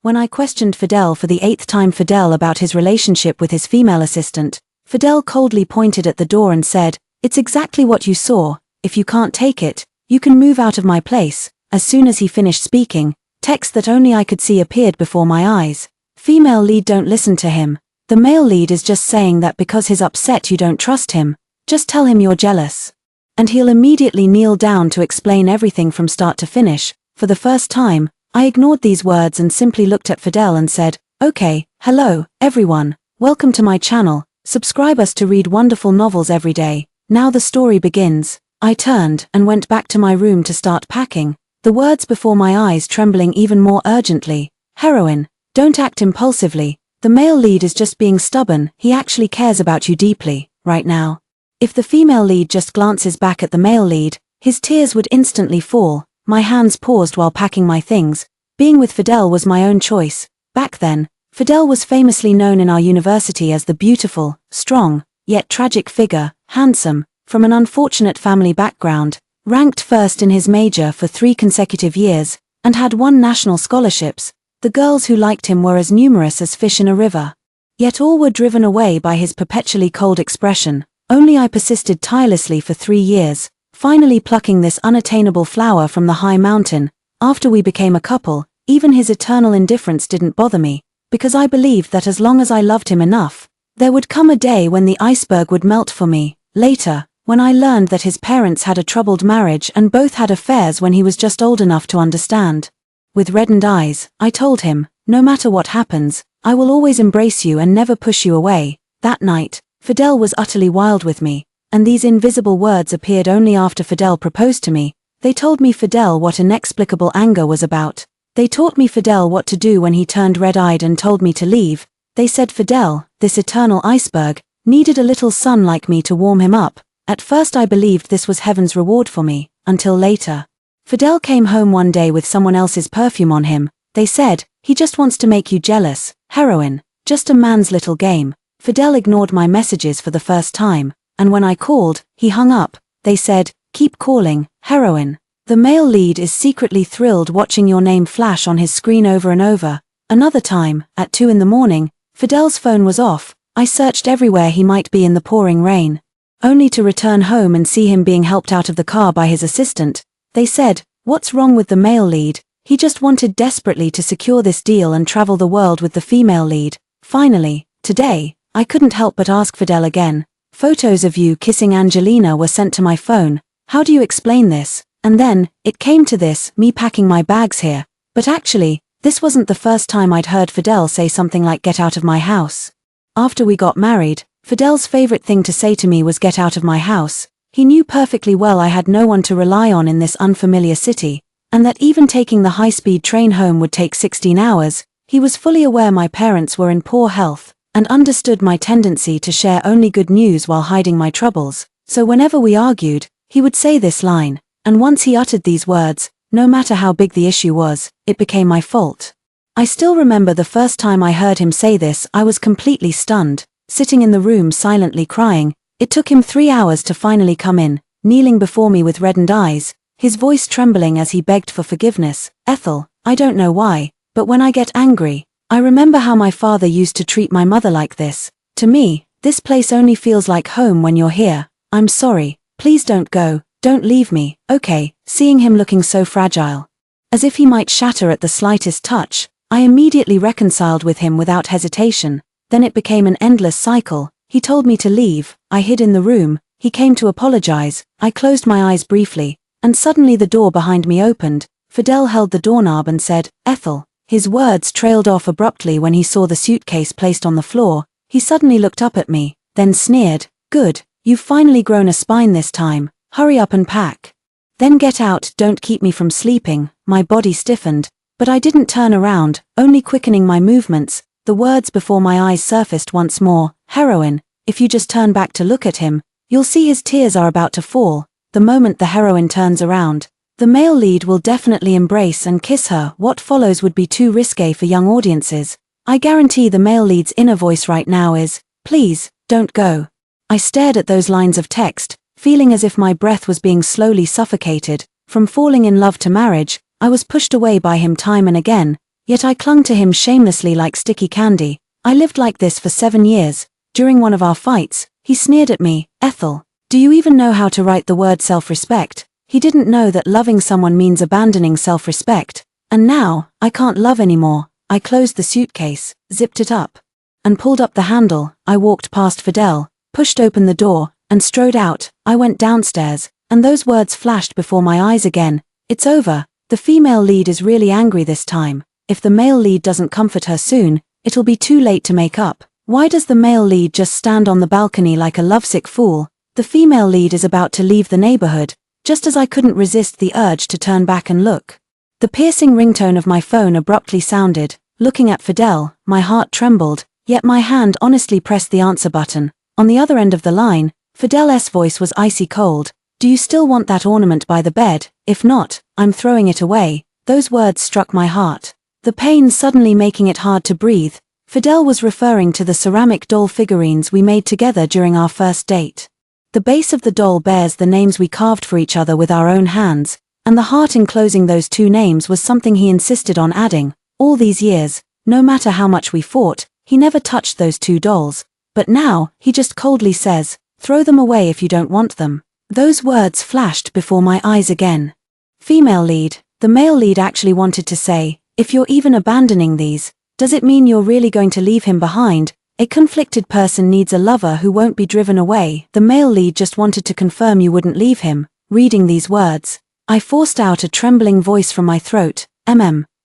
When I questioned Fidel for the 8th time about his relationship with his female assistant, Fidel coldly pointed at the door and said, "It's exactly what you saw. If you can't take it, you can move out of my place." As soon as he finished speaking, text that only I could see appeared before my eyes. Female lead, don't listen to him. The male lead is just saying that because he's upset you don't trust him. Just tell him you're jealous. And he'll immediately kneel down to explain everything from start to finish. For the first time, I ignored these words and simply looked at Fidel and said, "Okay, hello, everyone. Welcome to my channel. Subscribe us to read wonderful novels every day. Now the story begins." I turned and went back to my room to start packing, the words before my eyes trembling even more urgently. "Heroine, don't act impulsively. The male lead is just being stubborn. He actually cares about you deeply, right now." If the female lead just glances back at the male lead, his tears would instantly fall. My hands paused while packing my things. Being with Fidel was my own choice. Back then, Fidel was famously known in our university as the beautiful, strong, yet tragic figure, handsome, from an unfortunate family background, ranked first in his major for 3 consecutive years, and had won national scholarships. The girls who liked him were as numerous as fish in a river. Yet all were driven away by his perpetually cold expression. Only I persisted tirelessly for 3 years, finally plucking this unattainable flower from the high mountain. After we became a couple, even his eternal indifference didn't bother me, because I believed that as long as I loved him enough, there would come a day when the iceberg would melt for me. Later, when I learned that his parents had a troubled marriage and both had affairs when he was just old enough to understand. With reddened eyes, I told him, "No matter what happens, I will always embrace you and never push you away." That night, Fidel was utterly wild with me, and these invisible words appeared only after Fidel proposed to me. They told me Fidel what inexplicable anger was about. They taught me Fidel what to do when he turned red-eyed and told me to leave. They said Fidel, this eternal iceberg, needed a little sun like me to warm him up. At first I believed this was heaven's reward for me, until later. Fidel came home one day with someone else's perfume on him. They said, "He just wants to make you jealous, heroine, just a man's little game." Fidel ignored my messages for the first time, and when I called, he hung up. They said, "Keep calling, heroine. The male lead is secretly thrilled watching your name flash on his screen over and over." Another time, at 2 in the morning, Fidel's phone was off. I searched everywhere he might be in the pouring rain, only to return home and see him being helped out of the car by his assistant. They said, "What's wrong with the male lead? He just wanted desperately to secure this deal and travel the world with the female lead." Finally, today, I couldn't help but ask Fidel again. "Photos of you kissing Angelina were sent to my phone. How do you explain this?" And then, it came to this, me packing my bags here. But actually, this wasn't the first time I'd heard Fidel say something like "get out of my house." After we got married, Fidel's favorite thing to say to me was "get out of my house." He knew perfectly well I had no one to rely on in this unfamiliar city, and that even taking the high-speed train home would take 16 hours. He was fully aware my parents were in poor health, and understood my tendency to share only good news while hiding my troubles. So whenever we argued, he would say this line, and once he uttered these words, no matter how big the issue was, it became my fault. I still remember the first time I heard him say this. I was completely stunned, sitting in the room silently crying. It took him 3 hours to finally come in, kneeling before me with reddened eyes, his voice trembling as he begged for forgiveness. "Ethel, I don't know why, but when I get angry, I remember how my father used to treat my mother like this. To me, this place only feels like home when you're here. I'm sorry, please don't go, don't leave me, okay?" Seeing him looking so fragile, as if he might shatter at the slightest touch, I immediately reconciled with him without hesitation. Then it became an endless cycle. He told me to leave, I hid in the room, he came to apologize, I closed my eyes briefly, and suddenly the door behind me opened. Fidel held the doorknob and said, "Ethel." His words trailed off abruptly when he saw the suitcase placed on the floor. He suddenly looked up at me, then sneered, "Good, you've finally grown a spine this time. Hurry up and pack. Then get out, don't keep me from sleeping." My body stiffened, but I didn't turn around, only quickening my movements. The words before my eyes surfaced once more, "Heroine, if you just turn back to look at him, you'll see his tears are about to fall." The moment the heroine turns around, the male lead will definitely embrace and kiss her. What follows would be too risque for young audiences. I guarantee the male lead's inner voice right now is, "Please, don't go." I stared at those lines of text, feeling as if my breath was being slowly suffocated. From falling in love to marriage, I was pushed away by him time and again, Yet I clung to him shamelessly like sticky candy. I lived like this for 7 years. During one of our fights, he sneered at me, "Ethel, do you even know how to write the word self-respect?" He didn't know that loving someone means abandoning self-respect. And now, I can't love anymore. I closed the suitcase, zipped it up, and pulled up the handle. I walked past Fidel, pushed open the door, and strode out. I went downstairs, and those words flashed before my eyes again. It's over. The female lead is really angry this time. If the male lead doesn't comfort her soon, it'll be too late to make up. Why does the male lead just stand on the balcony like a lovesick fool? The female lead is about to leave the neighborhood, just as I couldn't resist the urge to turn back and look. The piercing ringtone of my phone abruptly sounded. Looking at Fidel, my heart trembled, yet my hand honestly pressed the answer button. On the other end of the line, Fidel's voice was icy cold. "Do you still want that ornament by the bed? If not, I'm throwing it away." Those words struck my heart, the pain suddenly making it hard to breathe. Fidel was referring to the ceramic doll figurines we made together during our first date. The base of the doll bears the names we carved for each other with our own hands, and the heart enclosing those 2 names was something he insisted on adding. All these years, no matter how much we fought, he never touched those 2 dolls. But now, he just coldly says, "Throw them away if you don't want them." Those words flashed before my eyes again. Female lead. The male lead actually wanted to say, "If you're even abandoning these, does it mean you're really going to leave him behind?" A conflicted person needs a lover who won't be driven away. The male lead just wanted to confirm you wouldn't leave him. Reading these words, I forced out a trembling voice from my throat.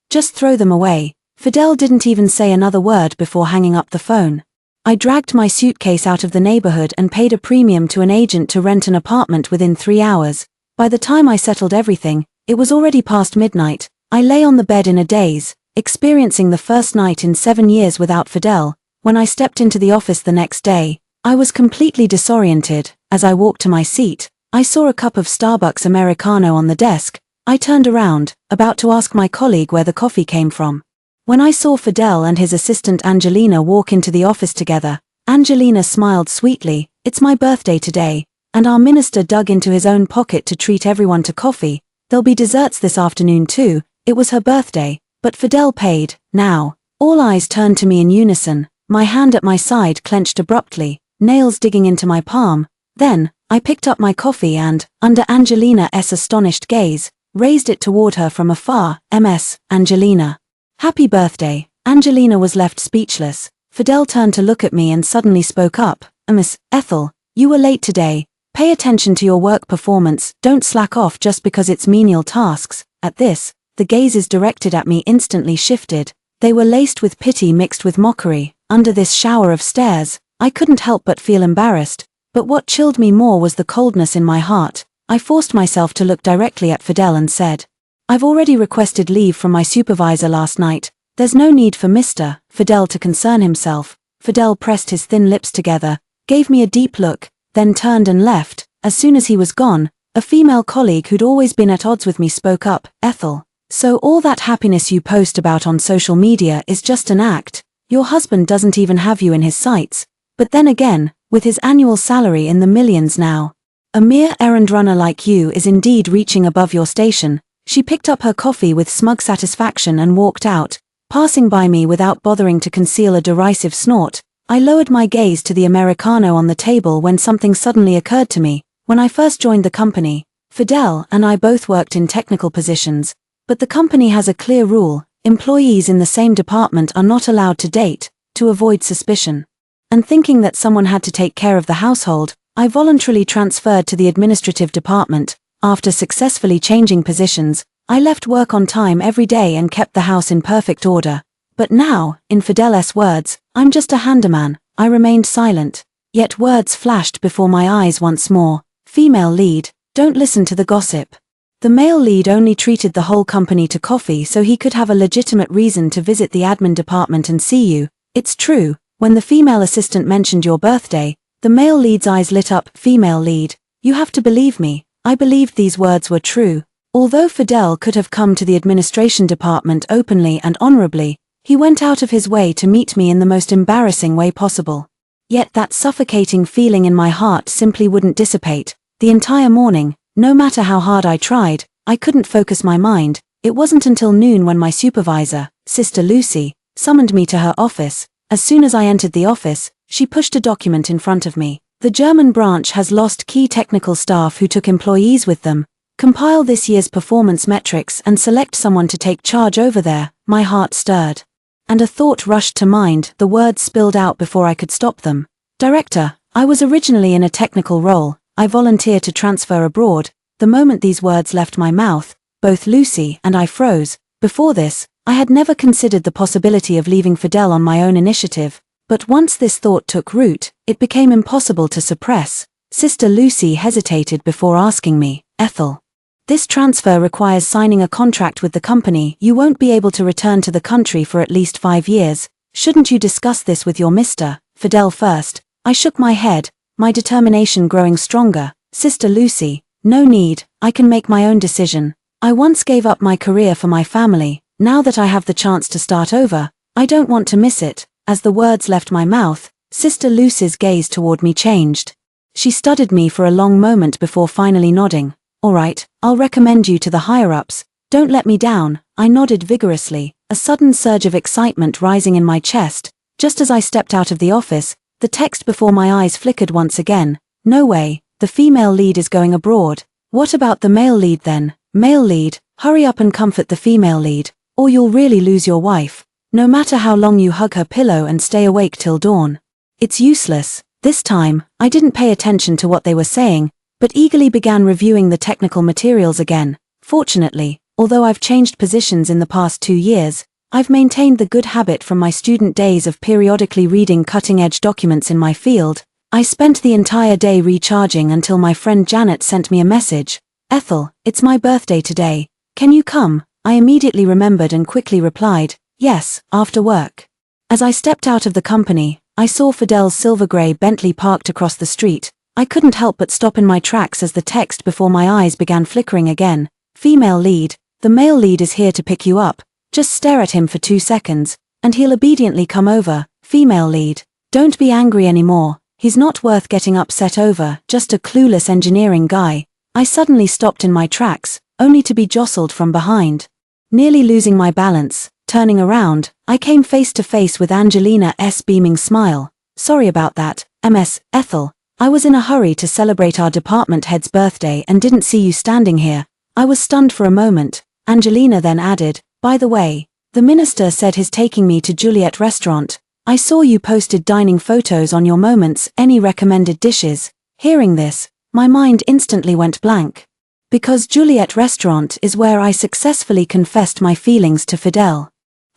Just throw them away." Fidel didn't even say another word before hanging up the phone. I dragged my suitcase out of the neighborhood and paid a premium to an agent to rent an apartment within 3 hours. By the time I settled everything, it was already past midnight. I lay on the bed in a daze, experiencing the first night in 7 years without Fidel. When I stepped into the office the next day, I was completely disoriented. As I walked to my seat, I saw a cup of Starbucks Americano on the desk. I turned around, about to ask my colleague where the coffee came from. When I saw Fidel and his assistant Angelina walk into the office together, Angelina smiled sweetly. "It's my birthday today," and our minister dug into his own pocket to treat everyone to coffee. "There'll be desserts this afternoon too." It was her birthday, but Fidel paid. Now, all eyes turned to me in unison, my hand at my side clenched abruptly, nails digging into my palm. Then, I picked up my coffee and, under Angelina's astonished gaze, raised it toward her from afar. "Ms. Angelina. Happy birthday." Angelina was left speechless. Fidel turned to look at me and suddenly spoke up. "Miss Ethel, you were late today. Pay attention to your work performance, don't slack off just because it's menial tasks." At this, the gazes directed at me instantly shifted. They were laced with pity mixed with mockery. Under this shower of stares, I couldn't help but feel embarrassed. But what chilled me more was the coldness in my heart. I forced myself to look directly at Fidel and said, "I've already requested leave from my supervisor last night. There's no need for Mr. Fidel to concern himself." Fidel pressed his thin lips together, gave me a deep look, then turned and left. As soon as he was gone, a female colleague who'd always been at odds with me spoke up. "Ethel, so all that happiness you post about on social media is just an act? Your husband doesn't even have you in his sights. But then again, with his annual salary in the millions now, a mere errand runner like you is indeed reaching above your station." She picked up her coffee with smug satisfaction and walked out, passing by me without bothering to conceal a derisive snort. I lowered my gaze to the Americano on the table when something suddenly occurred to me. When I first joined the company, Fidel and I both worked in technical positions, but the company has a clear rule: employees in the same department are not allowed to date, to avoid suspicion. And thinking that someone had to take care of the household, I voluntarily transferred to the administrative department. After successfully changing positions, I left work on time every day and kept the house in perfect order. But now, in Fidel's words, "I'm just a handyman." I remained silent. Yet words flashed before my eyes once more. Female lead, don't listen to the gossip. The male lead only treated the whole company to coffee so he could have a legitimate reason to visit the admin department and see you. It's true, when the female assistant mentioned your birthday, the male lead's eyes lit up. "Female lead, you have to believe me." I believed these words were true. Although Fidel could have come to the administration department openly and honorably, he went out of his way to meet me in the most embarrassing way possible. Yet that suffocating feeling in my heart simply wouldn't dissipate. The entire morning, no matter how hard I tried, I couldn't focus my mind. It wasn't until noon when my supervisor, Sister Lucy, summoned me to her office. As soon as I entered the office, she pushed a document in front of me. The German branch has lost key technical staff who took employees with them. Compile this year's performance metrics and select someone to take charge over there. My heart stirred. And a thought rushed to mind, the words spilled out before I could stop them. Director, I was originally in a technical role. I volunteer to transfer abroad. The moment these words left my mouth, both Lucy and I froze. Before this, I had never considered the possibility of leaving Fidel on my own initiative. But once this thought took root, it became impossible to suppress. Sister Lucy hesitated before asking me, Ethel, this transfer requires signing a contract with the company. You won't be able to return to the country for at least 5 years. Shouldn't you discuss this with your Mr. Fidel first? I shook my head, my determination growing stronger. Sister Lucy, no need, I can make my own decision. I once gave up my career for my family. Now that I have the chance to start over, I don't want to miss it. As the words left my mouth, Sister Lucy's gaze toward me changed. She studied me for a long moment before finally nodding. All right, I'll recommend you to the higher-ups. Don't let me down. I nodded vigorously, a sudden surge of excitement rising in my chest. Just as I stepped out of the office, the text before my eyes flickered once again. No way, the female lead is going abroad. What about the male lead then? Male lead, hurry up and comfort the female lead, or you'll really lose your wife. No matter how long you hug her pillow and stay awake till dawn. It's useless. This time, I didn't pay attention to what they were saying, but eagerly began reviewing the technical materials again. Fortunately, although I've changed positions in the past 2 years, I've maintained the good habit from my student days of periodically reading cutting-edge documents in my field. I spent the entire day recharging until my friend Janet sent me a message. Ethel, it's my birthday today. Can you come? I immediately remembered and quickly replied, yes, after work. As I stepped out of the company, I saw Fidel's silver-grey Bentley parked across the street. I couldn't help but stop in my tracks as the text before my eyes began flickering again. Female lead, the male lead is here to pick you up. Just stare at him for 2 seconds, and he'll obediently come over. Female lead, don't be angry anymore. He's not worth getting upset over, just a clueless engineering guy. I suddenly stopped in my tracks, only to be jostled from behind. Nearly losing my balance, turning around, I came face to face with Angelina's beaming smile. Sorry about that, Ms. Ethel. I was in a hurry to celebrate our department head's birthday and didn't see you standing here. I was stunned for a moment. Angelina then added, by the way, the minister said he's taking me to Juliet restaurant. I saw you posted dining photos on your Moments. Any recommended dishes? Hearing this, my mind instantly went blank. Because Juliet restaurant is where I successfully confessed my feelings to Fidel.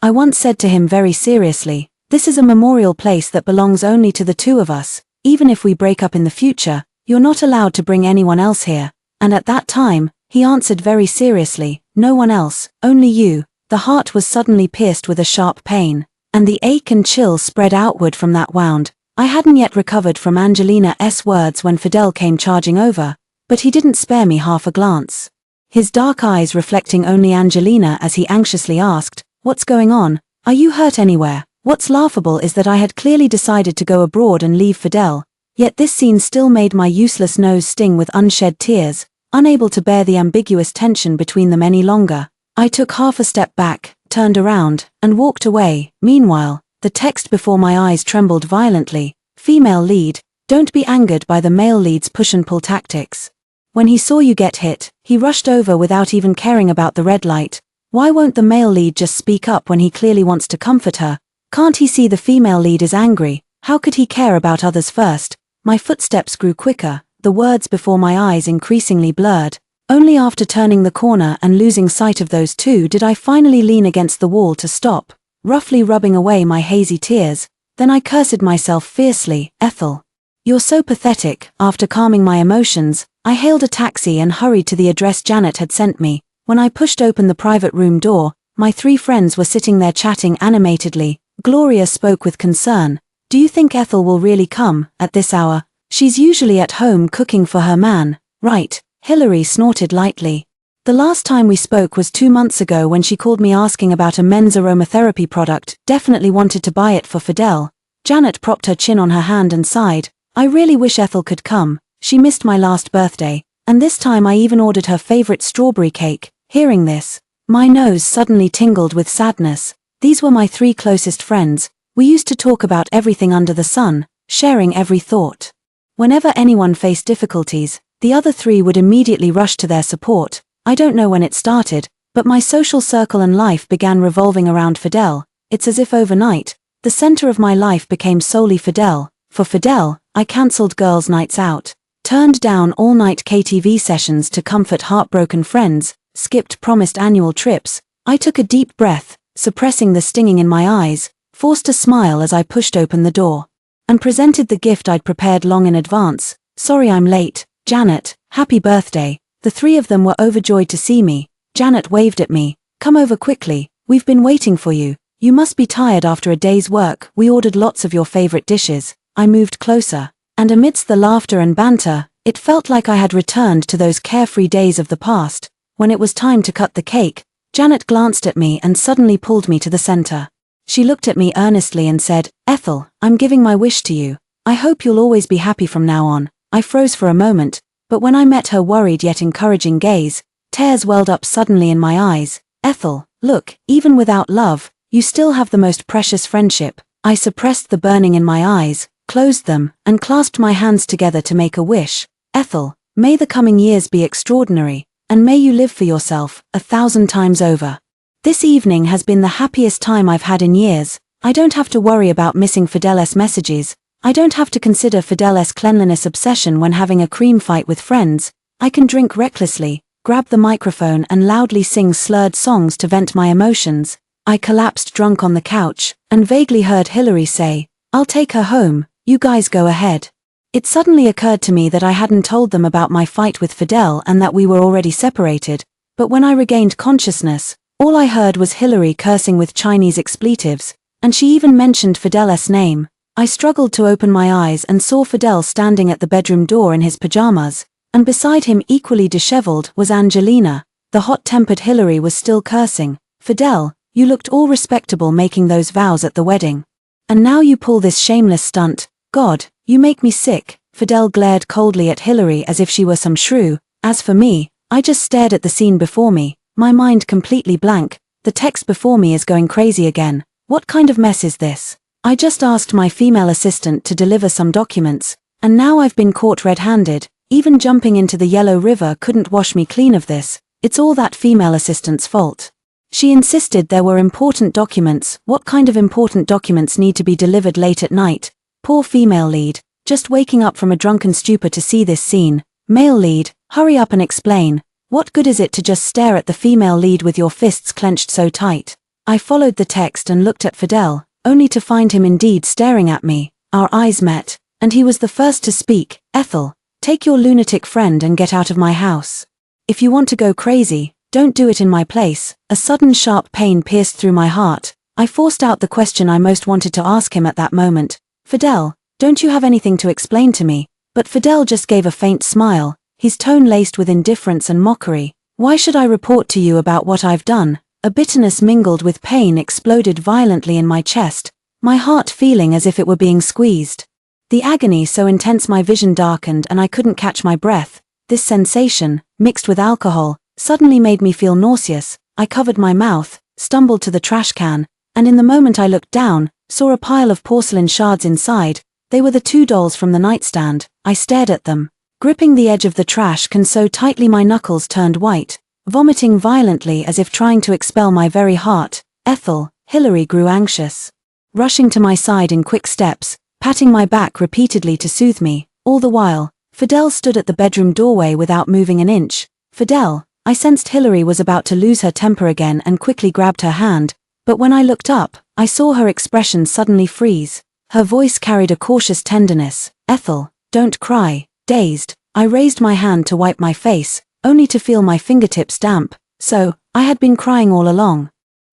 I once said to him very seriously, this is a memorial place that belongs only to the two of us. Even if we break up in the future, you're not allowed to bring anyone else here. And at that time, he answered very seriously, no one else, only you. The heart was suddenly pierced with a sharp pain, and the ache and chill spread outward from that wound. I hadn't yet recovered from Angelina's words when Fidel came charging over, but he didn't spare me half a glance. His dark eyes reflecting only Angelina as he anxiously asked, what's going on? Are you hurt anywhere? What's laughable is that I had clearly decided to go abroad and leave Fidel, yet this scene still made my useless nose sting with unshed tears, unable to bear the ambiguous tension between them any longer. I took half a step back, turned around, and walked away. Meanwhile, the text before my eyes trembled violently. Female lead, don't be angered by the male lead's push and pull tactics. When he saw you get hit, he rushed over without even caring about the red light. Why won't the male lead just speak up when he clearly wants to comfort her? Can't he see the female lead is angry? How could he care about others first? My footsteps grew quicker, the words before my eyes increasingly blurred. Only after turning the corner and losing sight of those two did I finally lean against the wall to stop, roughly rubbing away my hazy tears. Then I cursed myself fiercely. Ethel, you're so pathetic. After calming my emotions, I hailed a taxi and hurried to the address Janet had sent me. When I pushed open the private room door, my 3 friends were sitting there chatting animatedly. Gloria spoke with concern. Do you think Ethel will really come at this hour? She's usually at home cooking for her man. Right, Hilary snorted lightly. The last time we spoke was 2 months ago when she called me asking about a men's aromatherapy product. Definitely wanted to buy it for Fidel. Janet propped her chin on her hand and sighed. I really wish Ethel could come. She missed my last birthday, and this time I even ordered her favorite strawberry cake. Hearing this, My nose suddenly tingled with sadness. These were my 3 closest friends. We used to talk about everything under the sun, sharing every thought. Whenever anyone faced difficulties, the other 3 would immediately rush to their support. I don't know when it started, but my social circle and life began revolving around Fidel. It's as if overnight, the center of my life became solely Fidel. For Fidel, I cancelled girls' nights out, turned down all-night KTV sessions to comfort heartbroken friends, skipped promised annual trips. I took a deep breath, suppressing the stinging in my eyes, forced a smile as I pushed open the door, and presented the gift I'd prepared long in advance. Sorry I'm late, Janet, happy birthday. The 3 of them were overjoyed to see me. Janet waved at me. Come over quickly, we've been waiting for you. You must be tired after a day's work. We ordered lots of your favorite dishes. I moved closer, and amidst the laughter and banter, it felt like I had returned to those carefree days of the past. When it was time to cut the cake, Janet glanced at me and suddenly pulled me to the center. She looked at me earnestly and said, Ethel, I'm giving my wish to you. I hope you'll always be happy from now on. I froze for a moment, but when I met her worried yet encouraging gaze, tears welled up suddenly in my eyes. Ethel, look, even without love, you still have the most precious friendship. I suppressed the burning in my eyes, closed them, and clasped my hands together to make a wish. Ethel, may the coming years be extraordinary, and may you live for yourself 1,000 times over. This evening has been the happiest time I've had in years. I don't have to worry about missing Fidel's messages. I don't have to consider Fidel's cleanliness obsession when having a cream fight with friends. I can drink recklessly, grab the microphone and loudly sing slurred songs to vent my emotions. I collapsed drunk on the couch, and vaguely heard Hillary say, I'll take her home, you guys go ahead. It suddenly occurred to me that I hadn't told them about my fight with Fidel and that we were already separated, but when I regained consciousness, all I heard was Hillary cursing with Chinese expletives, and she even mentioned Fidel's name. I struggled to open my eyes and saw Fidel standing at the bedroom door in his pajamas, and beside him equally disheveled was Angelina. The hot-tempered Hillary was still cursing. Fidel, you looked all respectable making those vows at the wedding. And now you pull this shameless stunt. God, you make me sick. Fidel glared coldly at Hillary as if she were some shrew. As for me, I just stared at the scene before me, my mind completely blank. The text before me is going crazy again. What kind of mess is this? I just asked my female assistant to deliver some documents, and now I've been caught red-handed. Even jumping into the Yellow River couldn't wash me clean of this. It's all that female assistant's fault. She insisted there were important documents. What kind of important documents need to be delivered late at night? Poor female lead, just waking up from a drunken stupor to see this scene. Male lead, hurry up and explain. What good is it to just stare at the female lead with your fists clenched so tight? I followed the text and looked at Fidel, only to find him indeed staring at me. Our eyes met, and he was the first to speak. Ethel, take your lunatic friend and get out of my house. If you want to go crazy, don't do it in my place. A sudden sharp pain pierced through my heart. I forced out the question I most wanted to ask him at that moment. Fidel, don't you have anything to explain to me? But Fidel just gave a faint smile, his tone laced with indifference and mockery. Why should I report to you about what I've done? A bitterness mingled with pain exploded violently in my chest, my heart feeling as if it were being squeezed. The agony so intense my vision darkened and I couldn't catch my breath. This sensation, mixed with alcohol, suddenly made me feel nauseous. I covered my mouth, stumbled to the trash can, and in the moment I looked down, saw a pile of porcelain shards inside. They were the 2 dolls from the nightstand. I stared at them, gripping the edge of the trash can so tightly my knuckles turned white, vomiting violently as if trying to expel my very heart. Ethel, Hillary grew anxious, rushing to my side in quick steps, patting my back repeatedly to soothe me. All the while, Fidel stood at the bedroom doorway without moving an inch. Fidel, I sensed Hillary was about to lose her temper again and quickly grabbed her hand, but when I looked up, I saw her expression suddenly freeze. Her voice carried a cautious tenderness. Ethel, don't cry. Dazed, I raised my hand to wipe my face, only to feel my fingertips damp. So, I had been crying all along.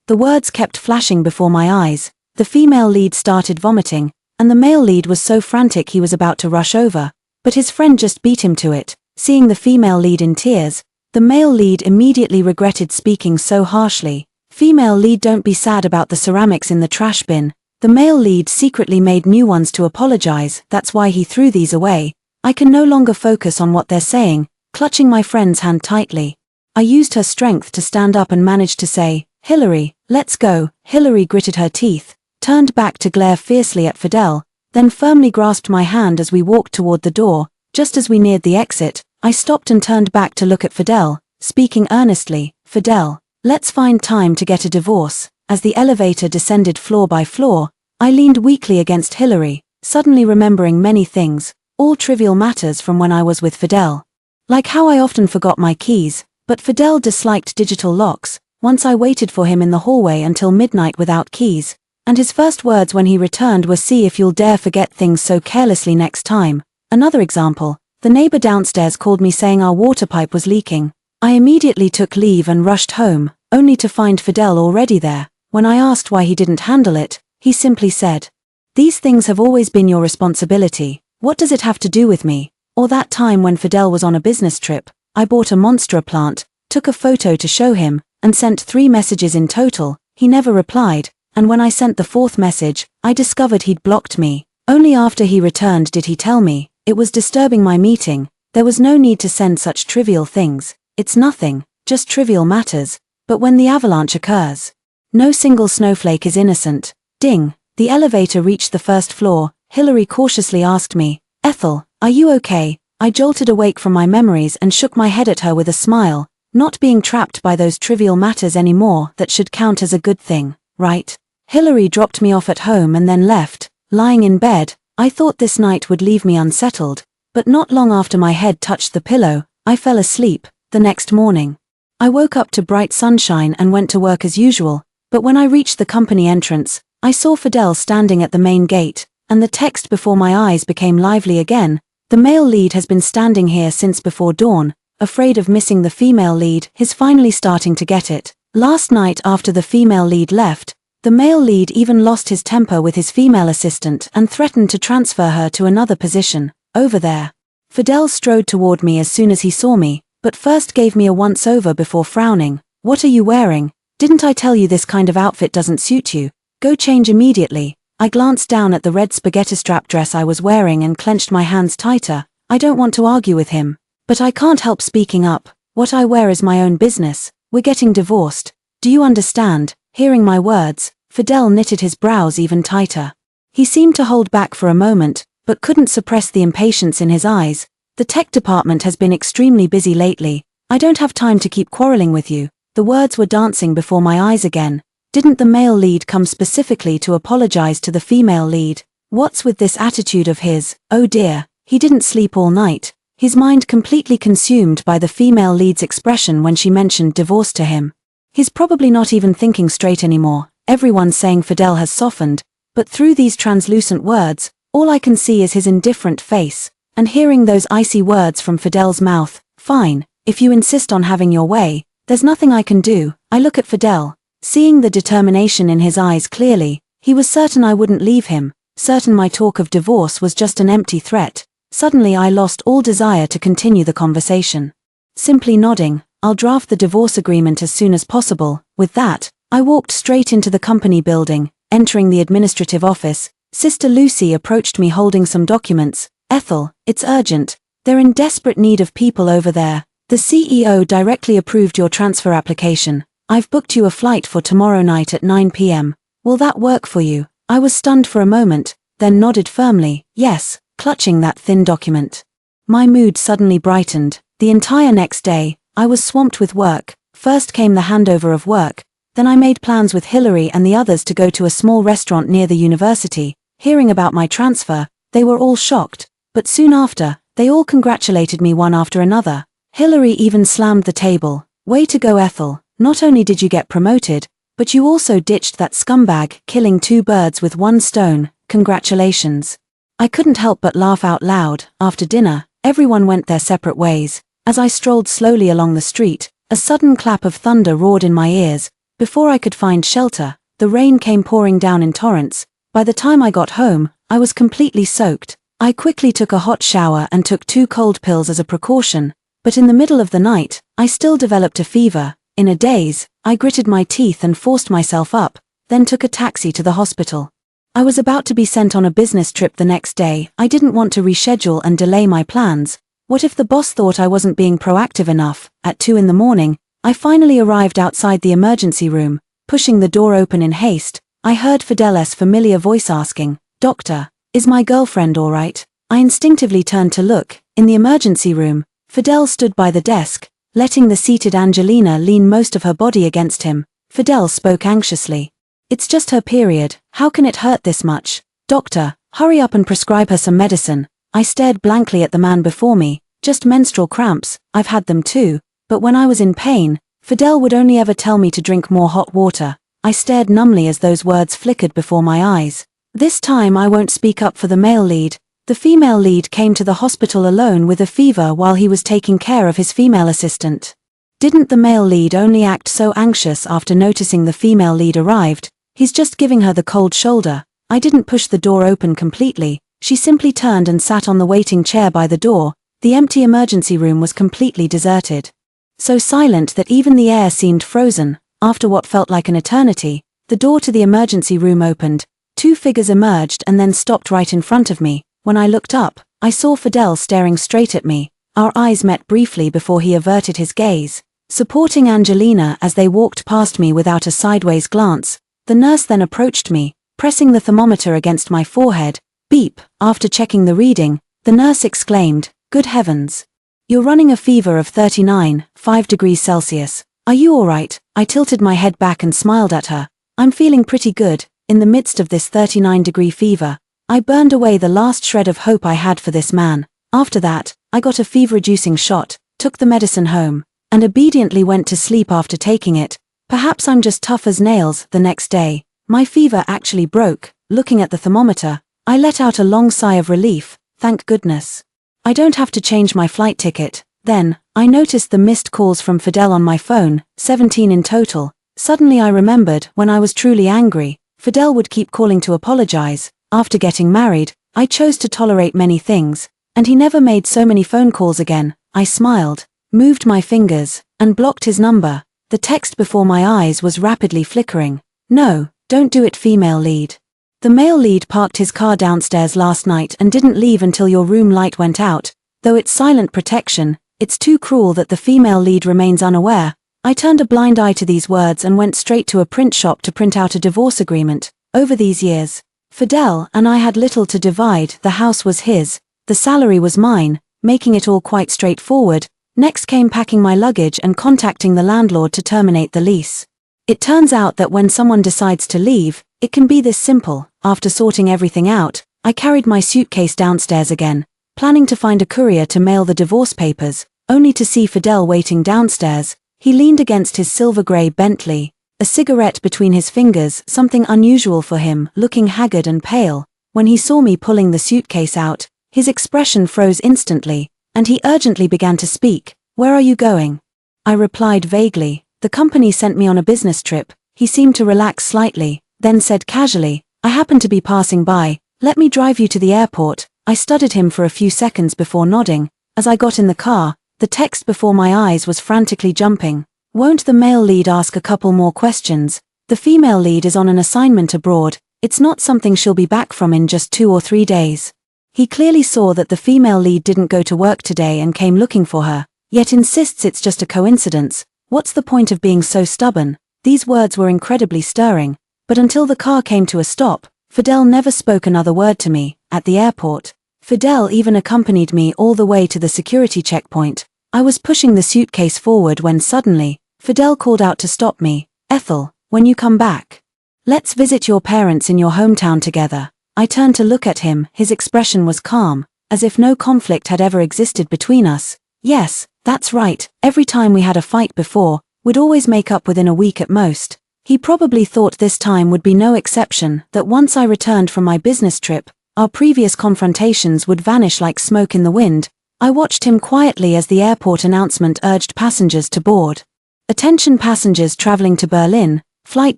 The words kept flashing before my eyes. The female lead started vomiting, and the male lead was so frantic he was about to rush over, but his friend just beat him to it. Seeing the female lead in tears, the male lead immediately regretted speaking so harshly. Female lead, don't be sad about the ceramics in the trash bin. The male lead secretly made new ones to apologize, that's why he threw these away. I can no longer focus on what they're saying, clutching my friend's hand tightly. I used her strength to stand up and managed to say, "Hillary, let's go." Hillary gritted her teeth, turned back to glare fiercely at Fidel, then firmly grasped my hand as we walked toward the door. Just as we neared the exit, I stopped and turned back to look at Fidel, speaking earnestly, "Fidel, let's find time to get a divorce." As the elevator descended floor by floor, I leaned weakly against Hillary, suddenly remembering many things, all trivial matters from when I was with Fidel. Like how I often forgot my keys, but Fidel disliked digital locks. Once I waited for him in the hallway until midnight without keys, and his first words when he returned were, "See if you'll dare forget things so carelessly next time." Another example, the neighbor downstairs called me saying our water pipe was leaking. I immediately took leave and rushed home, only to find Fidel already there. When I asked why he didn't handle it, he simply said, "These things have always been your responsibility. What does it have to do with me?" Or that time when Fidel was on a business trip, I bought a monstera plant, took a photo to show him, and sent 3 messages in total. He never replied, and when I sent the 4th message, I discovered he'd blocked me. Only after he returned did he tell me, "It was disturbing my meeting. There was no need to send such trivial things. It's nothing, just trivial matters." But when the avalanche occurs, no single snowflake is innocent. Ding, the elevator reached the 1st floor. Hillary cautiously asked me, "Ethel, are you okay?" I jolted awake from my memories and shook my head at her with a smile, not being trapped by those trivial matters anymore. That should count as a good thing, right? Hillary dropped me off at home and then left. Lying in bed, I thought this night would leave me unsettled, but not long after my head touched the pillow, I fell asleep. The next morning, I woke up to bright sunshine and went to work as usual, but when I reached the company entrance, I saw Fidel standing at the main gate, and the text before my eyes became lively again. "The male lead has been standing here since before dawn, afraid of missing the female lead. He's finally starting to get it. Last night after the female lead left, the male lead even lost his temper with his female assistant and threatened to transfer her to another position, over there." Fidel strode toward me as soon as he saw me, but first gave me a once-over before frowning. "What are you wearing? Didn't I tell you this kind of outfit doesn't suit you? Go change immediately." I glanced down at the red spaghetti strap dress I was wearing and clenched my hands tighter. I don't want to argue with him, but I can't help speaking up. What I wear is my own business. We're getting divorced. Do you understand? Hearing my words, Fidel knitted his brows even tighter. He seemed to hold back for a moment, but couldn't suppress the impatience in his eyes. "The tech department has been extremely busy lately. I don't have time to keep quarreling with you." The words were dancing before my eyes again. Didn't the male lead come specifically to apologize to the female lead? What's with this attitude of his? Oh dear, he didn't sleep all night, his mind completely consumed by the female lead's expression when she mentioned divorce to him. He's probably not even thinking straight anymore. Everyone's saying Fidel has softened, but through these translucent words, all I can see is his indifferent face, and hearing those icy words from Fidel's mouth, "Fine, if you insist on having your way, there's nothing I can do." I look at Fidel. Seeing the determination in his eyes clearly, he was certain I wouldn't leave him, certain my talk of divorce was just an empty threat. Suddenly I lost all desire to continue the conversation. Simply nodding, "I'll draft the divorce agreement as soon as possible." With that, I walked straight into the company building. Entering the administrative office, Sister Lucy approached me holding some documents. "Ethel, it's urgent. They're in desperate need of people over there. The CEO directly approved your transfer application. I've booked you a flight for tomorrow night at 9 p.m. Will that work for you?" I was stunned for a moment, then nodded firmly, "Yes," clutching that thin document. My mood suddenly brightened. The entire next day, I was swamped with work. First came the handover of work, then I made plans with Hillary and the others to go to a small restaurant near the university. Hearing about my transfer, they were all shocked, but soon after, they all congratulated me one after another. Hillary even slammed the table. "Way to go, Ethel. Not only did you get promoted, but you also ditched that scumbag, killing 2 birds with 1 stone. Congratulations." I couldn't help but laugh out loud. After dinner, everyone went their separate ways. As I strolled slowly along the street, a sudden clap of thunder roared in my ears. Before I could find shelter, the rain came pouring down in torrents. By the time I got home, I was completely soaked. I quickly took a hot shower and took 2 cold pills as a precaution, but in the middle of the night, I still developed a fever. In a daze, I gritted my teeth and forced myself up, then took a taxi to the hospital. I was about to be sent on a business trip the next day. I didn't want to reschedule and delay my plans. What if the boss thought I wasn't being proactive enough? At 2 in the morning, I finally arrived outside the emergency room. Pushing the door open in haste, I heard Fidel's familiar voice asking, "Doctor, is my girlfriend all right?" I instinctively turned to look. In the emergency room, Fidel stood by the desk, letting the seated Angelina lean most of her body against him. Fidel spoke anxiously. "It's just her period. How can it hurt this much? Doctor, hurry up and prescribe her some medicine." I stared blankly at the man before me. "Just menstrual cramps, I've had them too, but when I was in pain, Fidel would only ever tell me to drink more hot water." I stared numbly as those words flickered before my eyes. This time I won't speak up for the male lead. The female lead came to the hospital alone with a fever while he was taking care of his female assistant. Didn't the male lead only act so anxious after noticing the female lead arrived? He's just giving her the cold shoulder. I didn't push the door open completely. She simply turned and sat on the waiting chair by the door. The empty emergency room was completely deserted. So silent that even the air seemed frozen. After what felt like an eternity, the door to the emergency room opened. Two figures emerged and then stopped right in front of me. When I looked up, I saw Fidel staring straight at me. Our eyes met briefly before he averted his gaze, supporting Angelina as they walked past me without a sideways glance. The nurse then approached me, pressing the thermometer against my forehead. Beep. After checking the reading, the nurse exclaimed, "Good heavens. You're running a fever of 39.5 degrees Celsius. Are you all right?" I tilted my head back and smiled at her. "I'm feeling pretty good." In the midst of this 39-degree fever, I burned away the last shred of hope I had for this man. After that, I got a fever-reducing shot, took the medicine home, and obediently went to sleep after taking it. Perhaps I'm just tough as nails. The next day, my fever actually broke. Looking at the thermometer, I let out a long sigh of relief. Thank goodness. I don't have to change my flight ticket. Then, I noticed the missed calls from Fidel on my phone, 17 in total. Suddenly I remembered, when I was truly angry, Fidel would keep calling to apologize. After getting married, I chose to tolerate many things, and he never made so many phone calls again. I smiled, moved my fingers, and blocked his number. The text before my eyes was rapidly flickering. "No, don't do it, female lead. The male lead parked his car downstairs last night and didn't leave until your room light went out. Though it's silent protection, it's too cruel that the female lead remains unaware." I turned a blind eye to these words and went straight to a print shop to print out a divorce agreement. Over these years, Fidel and I had little to divide. The house was his, the salary was mine, making it all quite straightforward. Next came packing my luggage and contacting the landlord to terminate the lease. It turns out that when someone decides to leave, it can be this simple. After sorting everything out, I carried my suitcase downstairs again, planning to find a courier to mail the divorce papers, only to see Fidel waiting downstairs. He leaned against his silver-grey Bentley, a cigarette between his fingers, something unusual for him, looking haggard and pale. When he saw me pulling the suitcase out, his expression froze instantly, and he urgently began to speak. "Where are you going?" I replied vaguely. "The company sent me on a business trip." He seemed to relax slightly, then said casually, "I happen to be passing by. Let me drive you to the airport." I studied him for a few seconds before nodding. As I got in the car, the text before my eyes was frantically jumping. "Won't the male lead ask a couple more questions? The female lead is on an assignment abroad. It's not something she'll be back from in just 2 or 3 days." He clearly saw that the female lead didn't go to work today and came looking for her, yet insists it's just a coincidence. What's the point of being so stubborn? These words were incredibly stirring, but until the car came to a stop, Fidel never spoke another word to me. At the airport, Fidel even accompanied me all the way to the security checkpoint. I was pushing the suitcase forward when suddenly, Fidel called out to stop me. "Ethel, when you come back, let's visit your parents in your hometown together." I turned to look at him. His expression was calm, as if no conflict had ever existed between us. "Yes, that's right. Every time we had a fight before, we'd always make up within a week at most." He probably thought this time would be no exception, that once I returned from my business trip, our previous confrontations would vanish like smoke in the wind. I watched him quietly as the airport announcement urged passengers to board. "Attention passengers traveling to Berlin, flight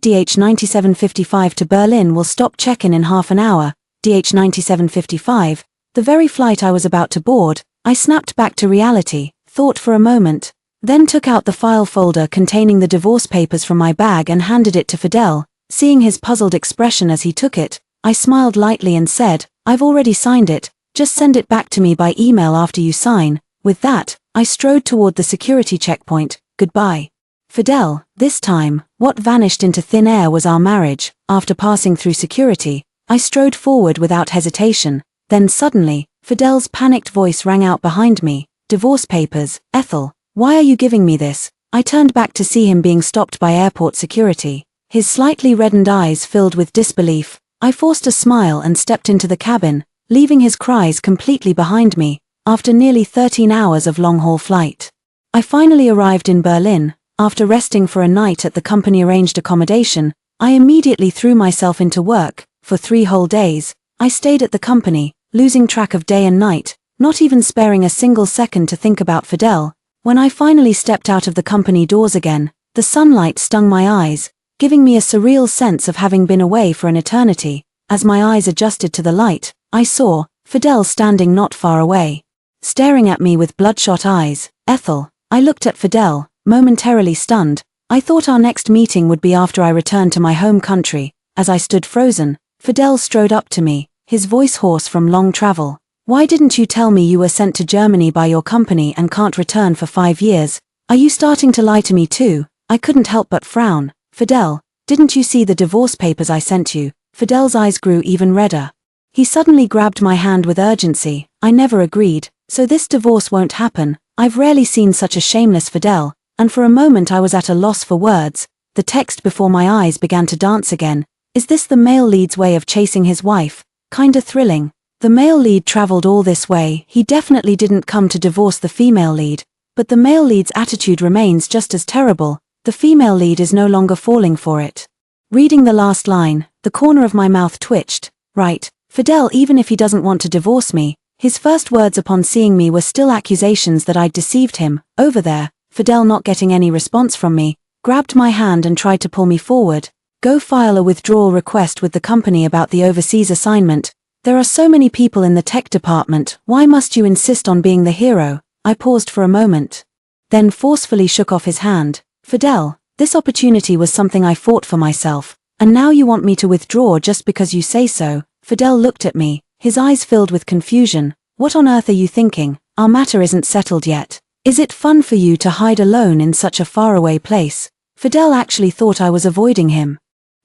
DH9755 to Berlin will stop check-in in half an hour." DH9755, the very flight I was about to board. I snapped back to reality, thought for a moment, then took out the file folder containing the divorce papers from my bag and handed it to Fidel. Seeing his puzzled expression as he took it, I smiled lightly and said, "I've already signed it, just send it back to me by email after you sign." With that, I strode toward the security checkpoint. "Goodbye." Fidel, this time, what vanished into thin air was our marriage. After passing through security, I strode forward without hesitation. Then suddenly, Fidel's panicked voice rang out behind me. Divorce papers, Ethel, why are you giving me this? I turned back to see him being stopped by airport security. His slightly reddened eyes filled with disbelief. I forced a smile and stepped into the cabin, leaving his cries completely behind me. After nearly 13 hours of long-haul flight, I finally arrived in Berlin. After resting for a night at the company-arranged accommodation, I immediately threw myself into work. For 3 whole days, I stayed at the company, losing track of day and night, not even sparing a single second to think about Fidel. When I finally stepped out of the company doors again, the sunlight stung my eyes, giving me a surreal sense of having been away for an eternity. As my eyes adjusted to the light, I saw Fidel standing not far away, staring at me with bloodshot eyes. Ethel, I looked at Fidel, momentarily stunned. I thought our next meeting would be after I returned to my home country. As I stood frozen, Fidel strode up to me, his voice hoarse from long travel. Why didn't you tell me you were sent to Germany by your company and can't return for 5 years? Are you starting to lie to me too? I couldn't help but frown. Fidel, didn't you see the divorce papers I sent you? Fidel's eyes grew even redder. He suddenly grabbed my hand with urgency. I never agreed, so this divorce won't happen. I've rarely seen such a shameless Fidel, and for a moment I was at a loss for words. The text before my eyes began to dance again. Is this the male lead's way of chasing his wife? Kinda thrilling. The male lead traveled all this way. He definitely didn't come to divorce the female lead. But the male lead's attitude remains just as terrible. The female lead is no longer falling for it. Reading the last line, the corner of my mouth twitched. Right, Fidel, even if he doesn't want to divorce me, his first words upon seeing me were still accusations that I'd deceived him. Over there, Fidel, not getting any response from me, grabbed my hand and tried to pull me forward. Go file a withdrawal request with the company about the overseas assignment. There are so many people in the tech department, why must you insist on being the hero? I paused for a moment, then forcefully shook off his hand. Fidel, this opportunity was something I fought for myself, and now you want me to withdraw just because you say so? Fidel looked at me, his eyes filled with confusion. What on earth are you thinking? Our matter isn't settled yet. Is it fun for you to hide alone in such a faraway place? Fidel actually thought I was avoiding him.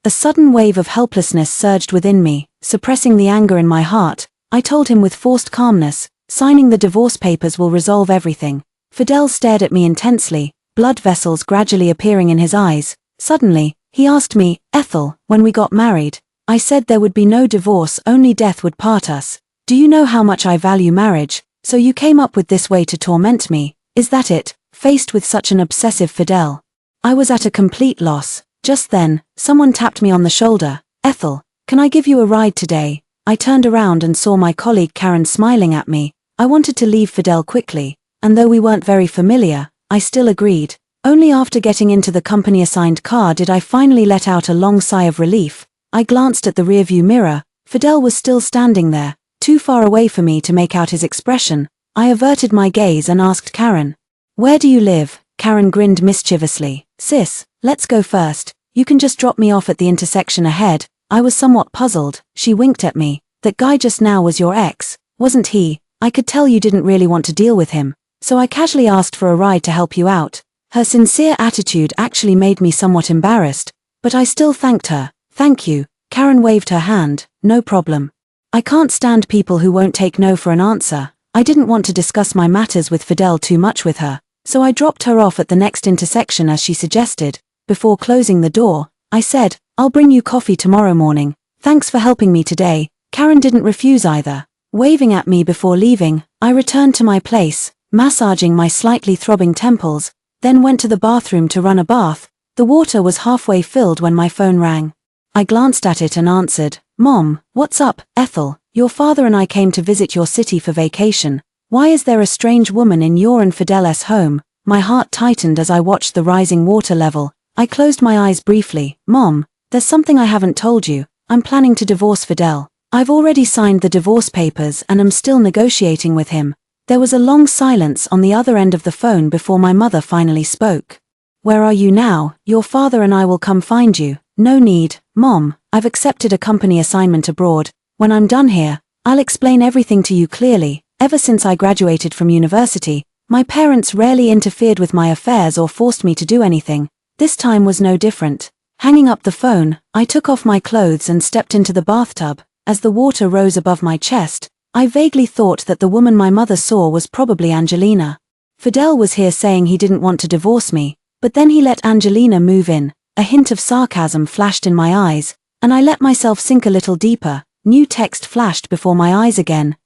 A sudden wave of helplessness surged within me, suppressing the anger in my heart. I told him with forced calmness, signing the divorce papers will resolve everything. Fidel stared at me intensely, blood vessels gradually appearing in his eyes. Suddenly, he asked me, Ethel, when we got married, I said there would be no divorce, only death would part us. Do you know how much I value marriage? So you came up with this way to torment me, is that it? Faced with such an obsessive Fidel, I was at a complete loss. Just then, someone tapped me on the shoulder. Ethel, can I give you a ride today? I turned around and saw my colleague Karen smiling at me. I wanted to leave Fidel quickly, and though we weren't very familiar, I still agreed. Only after getting into the company-assigned car did I finally let out a long sigh of relief. I glanced at the rearview mirror. Fidel was still standing there, too far away for me to make out his expression. I averted my gaze and asked Karen, "Where do you live?" Karen grinned mischievously. "Sis, let's go first. You can just drop me off at the intersection ahead." I was somewhat puzzled. She winked at me. "That guy just now was your ex, wasn't he? I could tell you didn't really want to deal with him, so I casually asked for a ride to help you out." Her sincere attitude actually made me somewhat embarrassed, but I still thanked her. "Thank you." Karen waved her hand. "No problem. I can't stand people who won't take no for an answer." I didn't want to discuss my matters with Fidel too much with her, so I dropped her off at the next intersection as she suggested. Before closing the door, I said, "I'll bring you coffee tomorrow morning. Thanks for helping me today." Karen didn't refuse either. Waving at me before leaving, I returned to my place, massaging my slightly throbbing temples, then went to the bathroom to run a bath. The water was halfway filled when my phone rang. I glanced at it and answered. "Mom, what's up?" "Ethel, your father and I came to visit your city for vacation. Why is there a strange woman in your and Fidel's home?" My heart tightened as I watched the rising water level. I closed my eyes briefly. "Mom, there's something I haven't told you. I'm planning to divorce Fidel. I've already signed the divorce papers and am still negotiating with him." There was a long silence on the other end of the phone before my mother finally spoke. "Where are you now? Your father and I will come find you." "No need, Mom. I've accepted a company assignment abroad. When I'm done here, I'll explain everything to you clearly. Ever since I graduated from university, my parents rarely interfered with my affairs or forced me to do anything. This time was no different. Hanging up the phone, I took off my clothes and stepped into the bathtub. As the water rose above my chest, I vaguely thought that the woman my mother saw was probably Angelina. Fidel was here saying he didn't want to divorce me, but then he let Angelina move in. A hint of sarcasm flashed in my eyes, and I let myself sink a little deeper. New text flashed before my eyes again.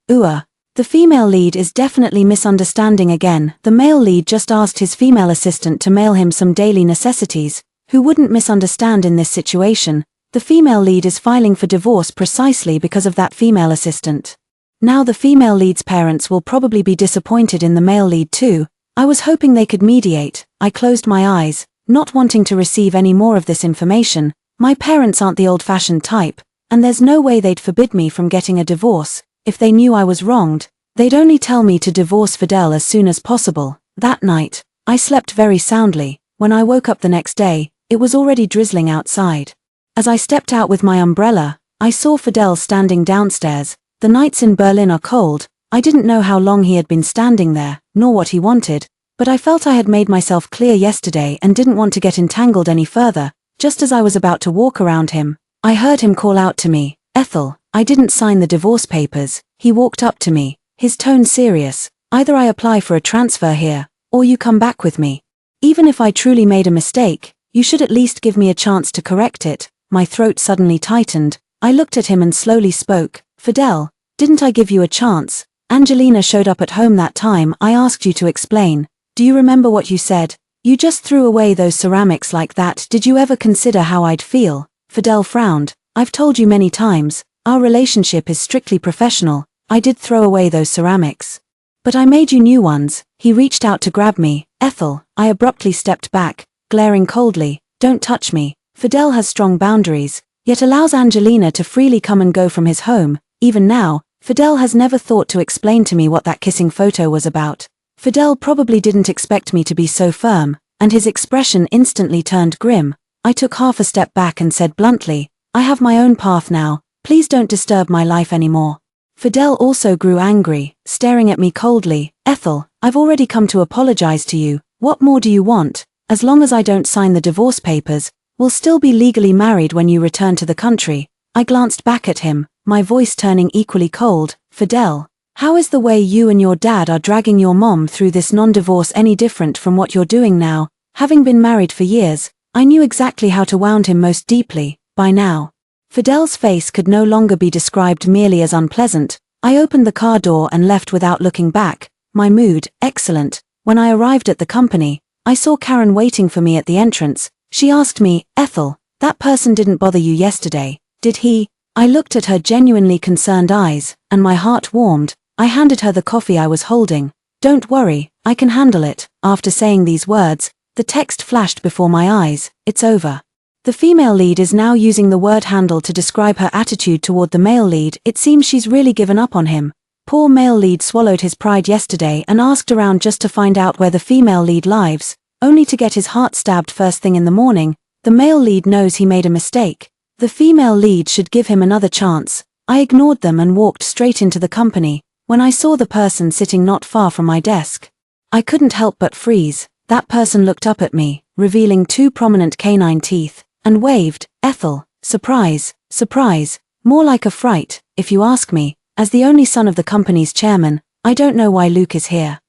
The female lead is definitely misunderstanding again. The male lead just asked his female assistant to mail him some daily necessities. Who wouldn't misunderstand in this situation? The female lead is filing for divorce precisely because of that female assistant. Now the female lead's parents will probably be disappointed in the male lead too. I was hoping they could mediate. I closed my eyes, not wanting to receive any more of this information. My parents aren't the old-fashioned type, and there's no way they'd forbid me from getting a divorce. If they knew I was wronged, they'd only tell me to divorce Fidel as soon as possible. That night, I slept very soundly. When I woke up the next day, it was already drizzling outside. As I stepped out with my umbrella, I saw Fidel standing downstairs. The nights in Berlin are cold. I didn't know how long he had been standing there, nor what he wanted, but I felt I had made myself clear yesterday and didn't want to get entangled any further. Just as I was about to walk around him, I heard him call out to me, "Ethel, I didn't sign the divorce papers." He walked up to me, his tone serious. "Either I apply for a transfer here, or you come back with me. Even if I truly made a mistake, you should at least give me a chance to correct it." My throat suddenly tightened. I looked at him and slowly spoke. "Fidel, didn't I give you a chance? Angelina showed up at home that time I asked you to explain. Do you remember what you said? You just threw away those ceramics like that. Did you ever consider how I'd feel?" Fidel frowned. "I've told you many times, our relationship is strictly professional. I did throw away those ceramics. But I made you new ones." He reached out to grab me. "Ethel," I abruptly stepped back, glaring coldly. "Don't touch me." Fidel has strong boundaries, yet allows Angelina to freely come and go from his home. Even now, Fidel has never thought to explain to me what that kissing photo was about. Fidel probably didn't expect me to be so firm, and his expression instantly turned grim. I took half a step back and said bluntly, "I have my own path now. Please don't disturb my life anymore." Fidel also grew angry, staring at me coldly. "Ethel, I've already come to apologize to you. What more do you want? As long as I don't sign the divorce papers, we'll still be legally married when you return to the country." I glanced back at him, my voice turning equally cold. "Fidel, how is the way you and your dad are dragging your mom through this non-divorce any different from what you're doing now?" Having been married for years, I knew exactly how to wound him most deeply, by now. Fidel's face could no longer be described merely as unpleasant. I opened the car door and left without looking back, my mood excellent. When I arrived at the company, I saw Karen waiting for me at the entrance. She asked me, "Ethel, that person didn't bother you yesterday, did he?" I looked at her genuinely concerned eyes, and my heart warmed. I handed her the coffee I was holding. "Don't worry, I can handle it." After saying these words, the text flashed before my eyes. "It's over." The female lead is now using the word handle to describe her attitude toward the male lead. It seems she's really given up on him. Poor male lead swallowed his pride yesterday and asked around just to find out where the female lead lives, only to get his heart stabbed first thing in the morning. The male lead knows he made a mistake. The female lead should give him another chance. I ignored them and walked straight into the company. When I saw the person sitting not far from my desk, I couldn't help but freeze. That person looked up at me, revealing two prominent canine teeth, and waved. "Ethel." Surprise, surprise, more like a fright, if you ask me. As the only son of the company's chairman, I don't know why Luke is here.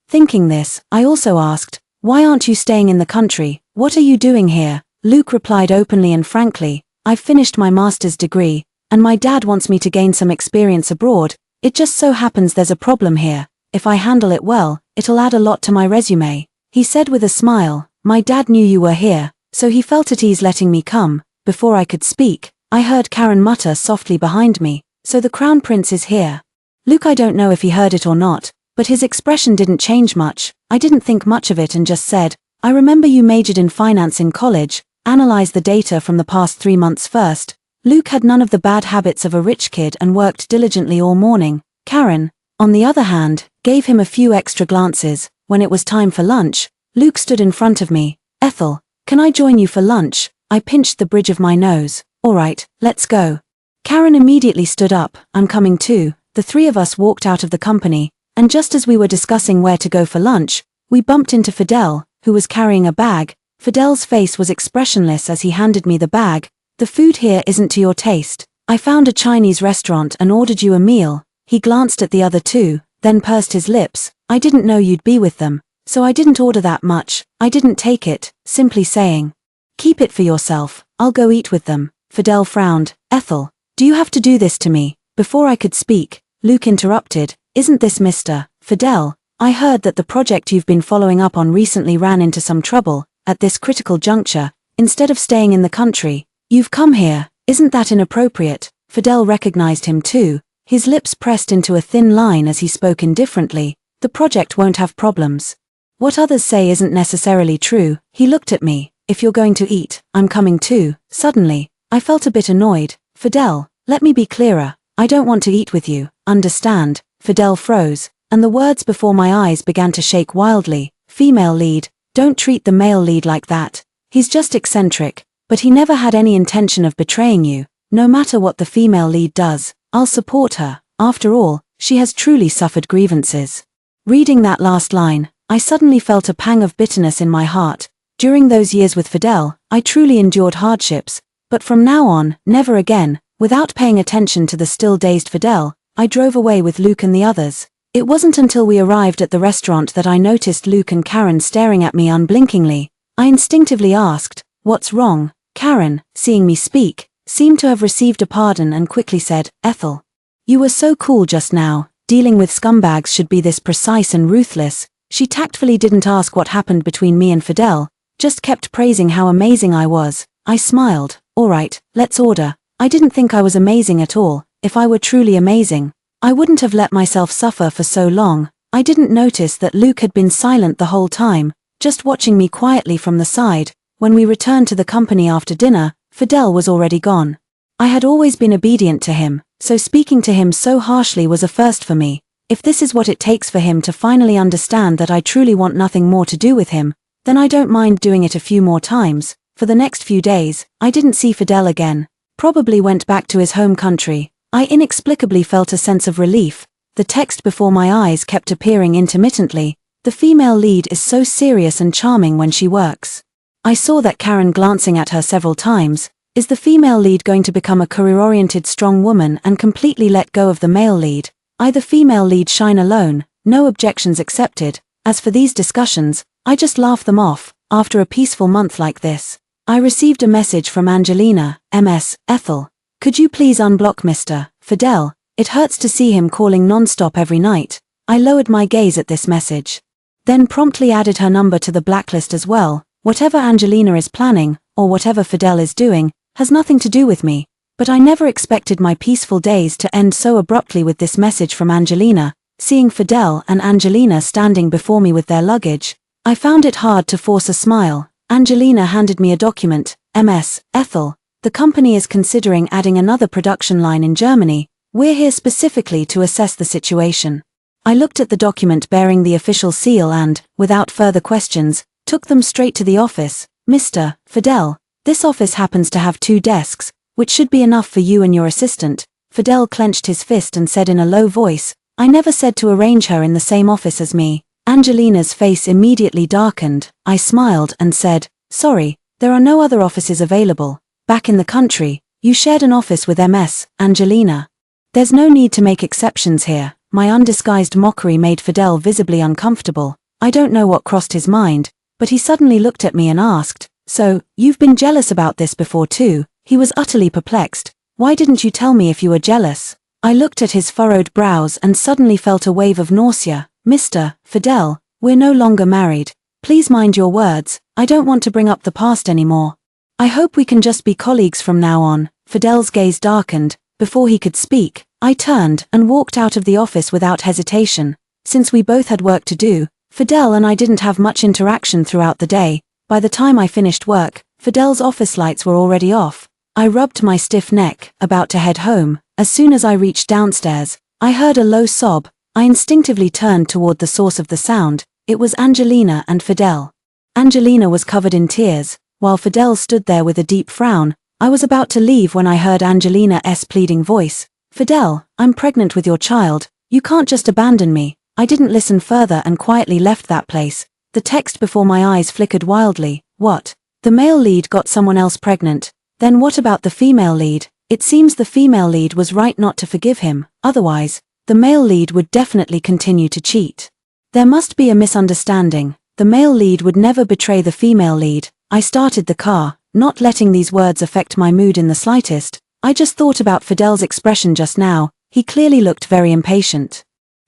Thinking this, I also asked, "Why aren't you staying in the country? What are you doing here?" Luke replied openly and frankly, "I've finished my master's degree, and my dad wants me to gain some experience abroad. It just so happens there's a problem here. If I handle it well, it'll add a lot to my resume." He said with a smile, "My dad knew you were here, so he felt at ease letting me come." Before I could speak, I heard Karen mutter softly behind me, "So the Crown Prince is here." Luke, I don't know if he heard it or not, but his expression didn't change much. I didn't think much of it and just said, "I remember you majored in finance in college. Analyze the data from the past 3 months first." Luke had none of the bad habits of a rich kid and worked diligently all morning. Karen, on the other hand, gave him a few extra glances. When it was time for lunch, Luke stood in front of me. "Ethel, can I join you for lunch?" I pinched the bridge of my nose. "All right, let's go." Karen immediately stood up. "I'm coming too." The three of us walked out of the company, and just as we were discussing where to go for lunch, we bumped into Fidel, who was carrying a bag. Fidel's face was expressionless as he handed me the bag. "The food here isn't to your taste. I found a Chinese restaurant and ordered you a meal." He glanced at the other two, then pursed his lips. "I didn't know you'd be with them, so I didn't order that much." I didn't take it, simply saying, "Keep it for yourself, I'll go eat with them." Fidel frowned. "Ethel, do you have to do this to me?" Before I could speak, Luke interrupted. "Isn't this Mr. Fidel? I heard that the project you've been following up on recently ran into some trouble. At this critical juncture, instead of staying in the country, you've come here. Isn't that inappropriate?" Fidel recognized him too. His lips pressed into a thin line as he spoke indifferently. "The project won't have problems. What others say isn't necessarily true." He looked at me. "If you're going to eat, I'm coming too." Suddenly, I felt a bit annoyed. "Fidel, let me be clearer. I don't want to eat with you, understand?" Fidel froze, and the words before my eyes began to shake wildly. "Female lead. Don't treat the male lead like that. He's just eccentric, but he never had any intention of betraying you. No matter what the female lead does, I'll support her. After all, she has truly suffered grievances." Reading that last line, I suddenly felt a pang of bitterness in my heart. During those years with Fidel, I truly endured hardships, but from now on, never again. Without paying attention to the still dazed Fidel, I drove away with Luke and the others. It wasn't until we arrived at the restaurant that I noticed Luke and Karen staring at me unblinkingly. I instinctively asked, "What's wrong?" Karen, seeing me speak, seemed to have received a pardon and quickly said, "Ethel, you were so cool just now. Dealing with scumbags should be this precise and ruthless." She tactfully didn't ask what happened between me and Fidel, just kept praising how amazing I was. I smiled. "All right, let's order." I didn't think I was amazing at all. If I were truly amazing, I wouldn't have let myself suffer for so long. I didn't notice that Luke had been silent the whole time, just watching me quietly from the side. When we returned to the company after dinner, Fidel was already gone. I had always been obedient to him, so speaking to him so harshly was a first for me. If this is what it takes for him to finally understand that I truly want nothing more to do with him, then I don't mind doing it a few more times. For the next few days, I didn't see Fidel again. Probably went back to his home country. I inexplicably felt a sense of relief. The text before my eyes kept appearing intermittently. "The female lead is so serious and charming when she works." I saw that Karen glancing at her several times. Is the female lead going to become a career-oriented strong woman and completely let go of the male lead? The female lead shine alone, no objections accepted. As for these discussions, I just laugh them off. After a peaceful month like this, I received a message from Angelina, MS, "Ethel, could you please unblock Mr. Fidel? It hurts to see him calling non-stop every night." I lowered my gaze at this message, then promptly added her number to the blacklist as well. Whatever Angelina is planning, or whatever Fidel is doing, has nothing to do with me. But I never expected my peaceful days to end so abruptly with this message from Angelina. Seeing Fidel and Angelina standing before me with their luggage, I found it hard to force a smile. Angelina handed me a document. MS, "Ethel, the company is considering adding another production line in Germany. We're here specifically to assess the situation." I looked at the document bearing the official seal and, without further questions, took them straight to the office. "Mr. Fidel, this office happens to have 2 desks, which should be enough for you and your assistant." Fidel clenched his fist and said in a low voice, "I never said to arrange her in the same office as me." Angelina's face immediately darkened. I smiled and said, "Sorry, there are no other offices available. Back in the country, you shared an office with MS, Angelina. There's no need to make exceptions here." My undisguised mockery made Fidel visibly uncomfortable. I don't know what crossed his mind, but he suddenly looked at me and asked, "So, you've been jealous about this before too?" He was utterly perplexed. "Why didn't you tell me if you were jealous?" I looked at his furrowed brows and suddenly felt a wave of nausea. "Mr. Fidel, we're no longer married. Please mind your words. I don't want to bring up the past anymore. I hope we can just be colleagues from now on." Fidel's gaze darkened. Before he could speak, I turned and walked out of the office without hesitation. Since we both had work to do, Fidel and I didn't have much interaction throughout the day. By the time I finished work, Fidel's office lights were already off. I rubbed my stiff neck, about to head home. As soon as I reached downstairs, I heard a low sob. I instinctively turned toward the source of the sound. It was Angelina and Fidel. Angelina was covered in tears, while Fidel stood there with a deep frown. I was about to leave when I heard Angelina's pleading voice. "Fidel, I'm pregnant with your child. You can't just abandon me." I didn't listen further and quietly left that place. The text before my eyes flickered wildly. What? The male lead got someone else pregnant. Then what about the female lead? It seems the female lead was right not to forgive him, otherwise, the male lead would definitely continue to cheat. There must be a misunderstanding. The male lead would never betray the female lead. I started the car, not letting these words affect my mood in the slightest. I just thought about Fidel's expression just now. He clearly looked very impatient.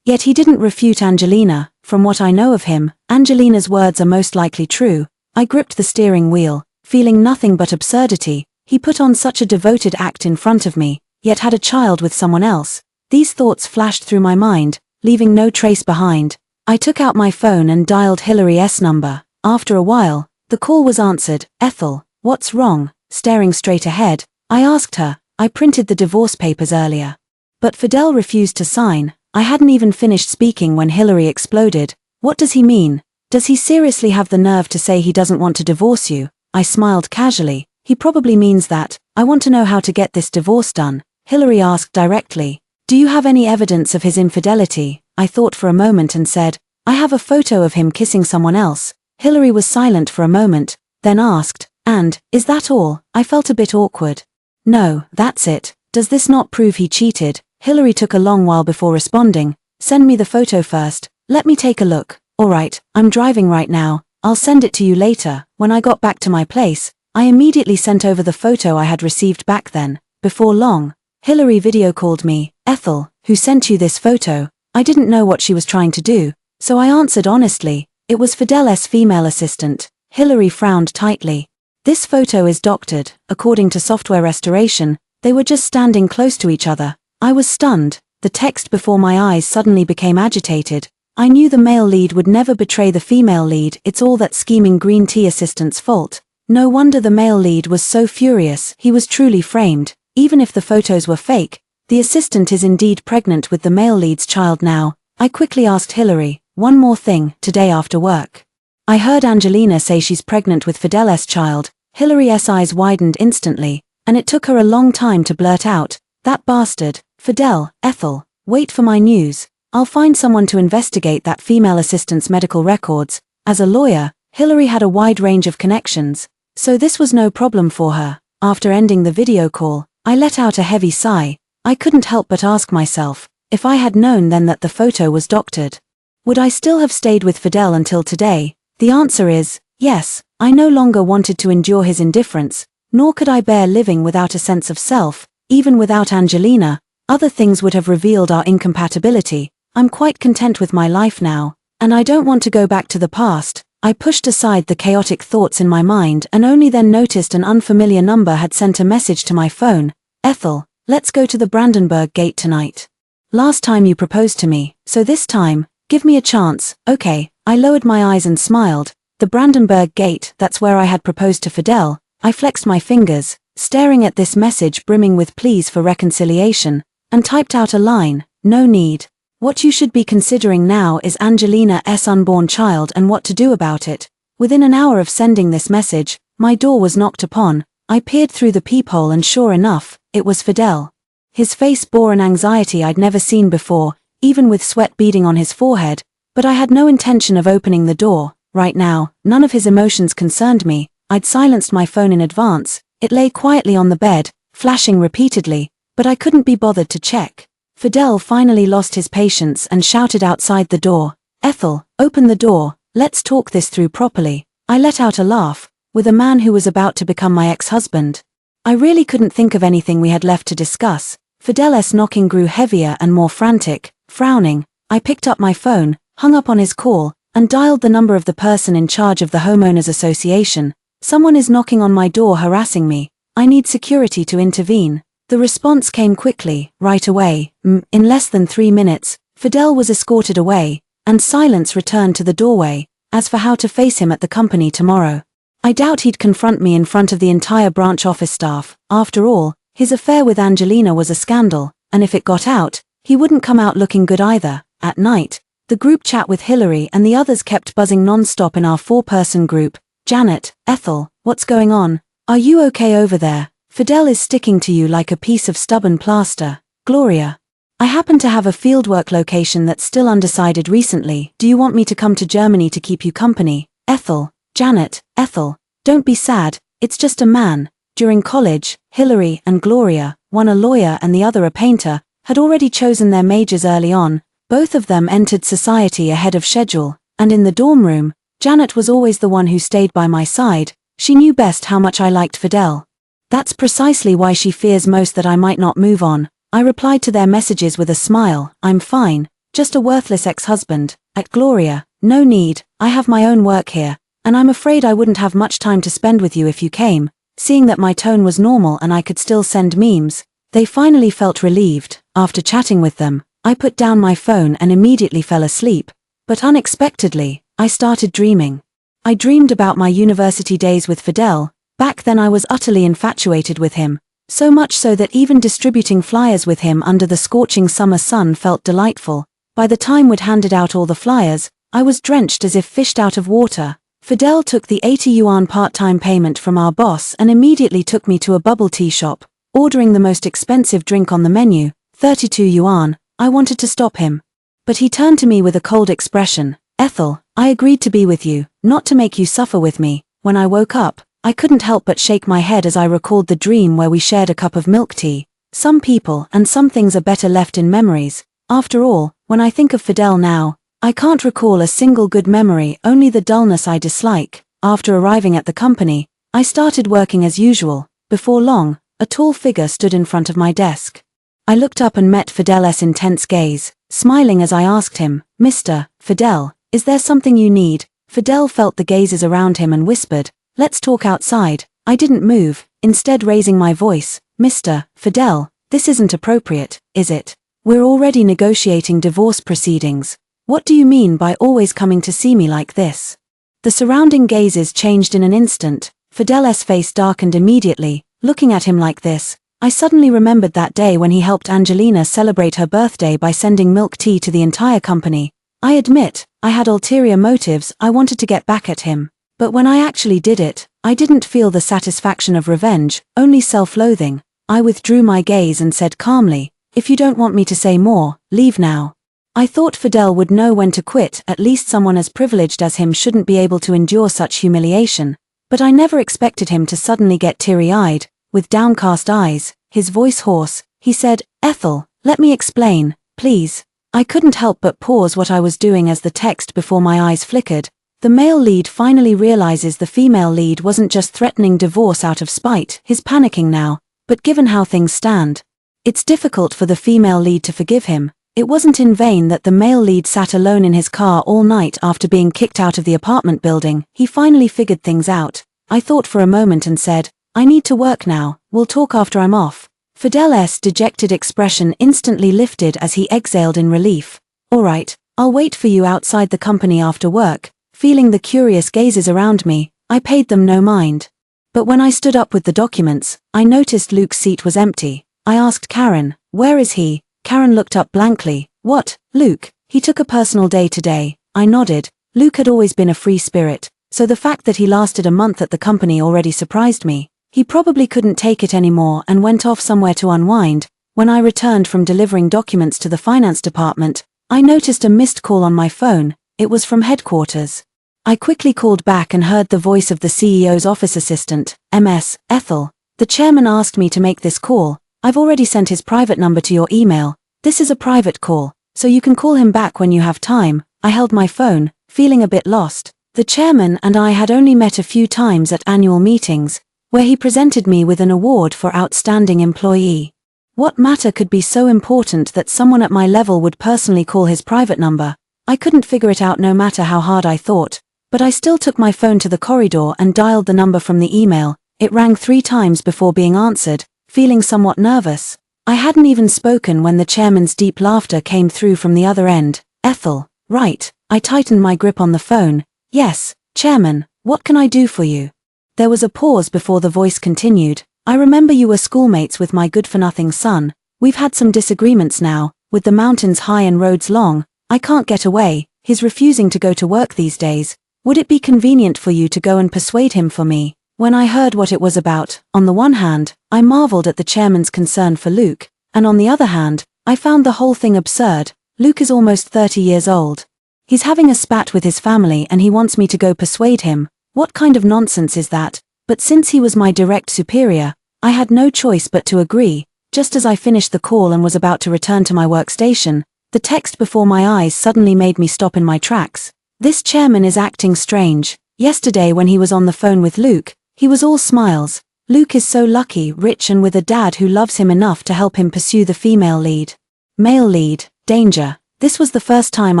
Yet he didn't refute Angelina. From what I know of him, Angelina's words are most likely true. I gripped the steering wheel, feeling nothing but absurdity. He put on such a devoted act in front of me, yet had a child with someone else. These thoughts flashed through my mind, leaving no trace behind. I took out my phone and dialed Hillary's number. After a while, the call was answered. Ethel, what's wrong? Staring straight ahead, I asked her. I printed the divorce papers earlier. But Fidel refused to sign. I hadn't even finished speaking when Hillary exploded. What does he mean? Does he seriously have the nerve to say he doesn't want to divorce you? I smiled casually. He probably means that. I want to know how to get this divorce done. Hillary asked directly. Do you have any evidence of his infidelity? I thought for a moment and said, I have a photo of him kissing someone else. Hillary was silent for a moment, then asked, and, is that all? I felt a bit awkward. No, that's it. Does this not prove he cheated? Hillary took a long while before responding. Send me the photo first. Let me take a look. Alright, I'm driving right now. I'll send it to you later. When I got back to my place, I immediately sent over the photo I had received back then. Before long, Hillary video called me. Ethel, who sent you this photo? I didn't know what she was trying to do, so I answered honestly. It was Fidel's female assistant. Hillary frowned tightly. This photo is doctored. According to software restoration, they were just standing close to each other. I was stunned. The text before my eyes suddenly became agitated. I knew the male lead would never betray the female lead. It's all that scheming green tea assistant's fault. No wonder the male lead was so furious. He was truly framed. Even if the photos were fake, the assistant is indeed pregnant with the male lead's child now. I quickly asked Hillary, one more thing, today after work. I heard Angelina say she's pregnant with Fidel's child. Hillary's eyes widened instantly, and it took her a long time to blurt out, that bastard, Fidel. Ethel, wait for my news. I'll find someone to investigate that female assistant's medical records. As a lawyer, Hillary had a wide range of connections, so this was no problem for her. After ending the video call, I let out a heavy sigh. I couldn't help but ask myself, if I had known then that the photo was doctored, would I still have stayed with Fidel until today? The answer is, yes. I no longer wanted to endure his indifference, nor could I bear living without a sense of self. Even without Angelina, other things would have revealed our incompatibility. I'm quite content with my life now, and I don't want to go back to the past. I pushed aside the chaotic thoughts in my mind and only then noticed an unfamiliar number had sent a message to my phone. Ethel, let's go to the Brandenburg Gate tonight. Last time you proposed to me, so this time, give me a chance. Okay, I lowered my eyes and smiled. The Brandenburg Gate, that's where I had proposed to Fidel. I flexed my fingers, staring at this message brimming with pleas for reconciliation, and typed out a line, no need. What you should be considering now is Angelina's unborn child and what to do about it. Within an hour of sending this message, my door was knocked upon. I peered through the peephole and sure enough, it was Fidel. His face bore an anxiety I'd never seen before, even with sweat beading on his forehead, but I had no intention of opening the door. Right now, none of his emotions concerned me. I'd silenced my phone in advance. It lay quietly on the bed, flashing repeatedly, but I couldn't be bothered to check. Fidel finally lost his patience and shouted outside the door, Ethel, open the door, let's talk this through properly. I let out a laugh, with a man who was about to become my ex-husband. I really couldn't think of anything we had left to discuss. Fidel's knocking grew heavier and more frantic. Frowning, I picked up my phone, hung up on his call, and dialed the number of the person in charge of the homeowners association. Someone is knocking on my door harassing me. I need security to intervene. The response came quickly, right away. In less than 3 minutes, Fidel was escorted away, and silence returned to the doorway. As for how to face him at the company tomorrow, I doubt he'd confront me in front of the entire branch office staff. After all, his affair with Angelina was a scandal, and if it got out, he wouldn't come out looking good either. At night, the group chat with Hillary and the others kept buzzing non-stop in our 4-person group. Janet, Ethel, what's going on? Are you okay over there? Fidel is sticking to you like a piece of stubborn plaster. Gloria. I happen to have a fieldwork location that's still undecided recently. Do you want me to come to Germany to keep you company? Ethel. Janet, Ethel. Don't be sad, it's just a man. During college, Hillary and Gloria, one a lawyer and the other a painter, had already chosen their majors early on. Both of them entered society ahead of schedule, and in the dorm room, Janet was always the one who stayed by my side. She knew best how much I liked Fidel. That's precisely why she fears most that I might not move on. I replied to their messages with a smile. I'm fine, just a worthless ex-husband. At Gloria, no need, I have my own work here, and I'm afraid I wouldn't have much time to spend with you if you came. Seeing that my tone was normal and I could still send memes, they finally felt relieved. After chatting with them, I put down my phone and immediately fell asleep. But unexpectedly, I started dreaming. I dreamed about my university days with Fidel. Back then I was utterly infatuated with him, so much so that even distributing flyers with him under the scorching summer sun felt delightful. By the time we'd handed out all the flyers, I was drenched as if fished out of water. Fidel took the 80 yuan part-time payment from our boss and immediately took me to a bubble tea shop, ordering the most expensive drink on the menu, 32 yuan. I wanted to stop him, but he turned to me with a cold expression. Ethel, I agreed to be with you, not to make you suffer with me. When I woke up, I couldn't help but shake my head as I recalled the dream where we shared a cup of milk tea. Some people and some things are better left in memories. After all, when I think of Fidel now, I can't recall a single good memory, only the dullness I dislike. After arriving at the company, I started working as usual. Before long, a tall figure stood in front of my desk. I looked up and met Fidel's intense gaze, smiling as I asked him, Mr. Fidel, is there something you need? Fidel felt the gazes around him and whispered, let's talk outside. I didn't move, instead raising my voice, Mr. Fidel, this isn't appropriate, is it? We're already negotiating divorce proceedings. What do you mean by always coming to see me like this? The surrounding gazes changed in an instant. Fidel's face darkened immediately. Looking at him like this, I suddenly remembered that day when he helped Angelina celebrate her birthday by sending milk tea to the entire company. I admit, I had ulterior motives. I wanted to get back at him. But when I actually did it, I didn't feel the satisfaction of revenge, only self-loathing. I withdrew my gaze and said calmly, if you don't want me to say more, leave now. I thought Fidel would know when to quit. At least someone as privileged as him shouldn't be able to endure such humiliation. But I never expected him to suddenly get teary-eyed. With downcast eyes, his voice hoarse, he said, Ethel, let me explain, please. I couldn't help but pause what I was doing as the text before my eyes flickered. The male lead finally realizes the female lead wasn't just threatening divorce out of spite. He's panicking now, but given how things stand, it's difficult for the female lead to forgive him. It wasn't in vain that the male lead sat alone in his car all night after being kicked out of the apartment building. He finally figured things out. I thought for a moment and said, I need to work now, we'll talk after I'm off. Fidel's dejected expression instantly lifted as he exhaled in relief. All right, I'll wait for you outside the company after work. Feeling the curious gazes around me, I paid them no mind. But when I stood up with the documents, I noticed Luke's seat was empty. I asked Karen, where is he? Karen looked up blankly. What, Luke? He took a personal day today. I nodded. Luke had always been a free spirit, so the fact that he lasted a month at the company already surprised me. He probably couldn't take it anymore and went off somewhere to unwind. When I returned from delivering documents to the finance department, I noticed a missed call on my phone. It was from headquarters. I quickly called back and heard the voice of the CEO's office assistant, Ms. Ethel. The chairman asked me to make this call. I've already sent his private number to your email. This is a private call, so you can call him back when you have time. I held my phone, feeling a bit lost. The chairman and I had only met a few times at annual meetings, where he presented me with an award for outstanding employee. What matter could be so important that someone at my level would personally call his private number? I couldn't figure it out no matter how hard I thought, but I still took my phone to the corridor and dialed the number from the email. It rang 3 times before being answered. Feeling somewhat nervous, I hadn't even spoken when the chairman's deep laughter came through from the other end. Ethel, right. I tightened my grip on the phone. Yes, Chairman, what can I do for you? There was a pause before the voice continued. I remember you were schoolmates with my good-for-nothing son. We've had some disagreements now. With the mountains high and roads long, I can't get away. He's refusing to go to work these days. Would it be convenient for you to go and persuade him for me? When I heard what it was about, on the one hand, I marveled at the chairman's concern for Luke, and on the other hand, I found the whole thing absurd. Luke is almost 30 years old. He's having a spat with his family and he wants me to go persuade him. What kind of nonsense is that? But since he was my direct superior, I had no choice but to agree. Just as I finished the call and was about to return to my workstation, the text before my eyes suddenly made me stop in my tracks. This chairman is acting strange. Yesterday when he was on the phone with Luke, he was all smiles. Luke is so lucky, rich and with a dad who loves him enough to help him pursue the female lead. Male lead, danger. This was the first time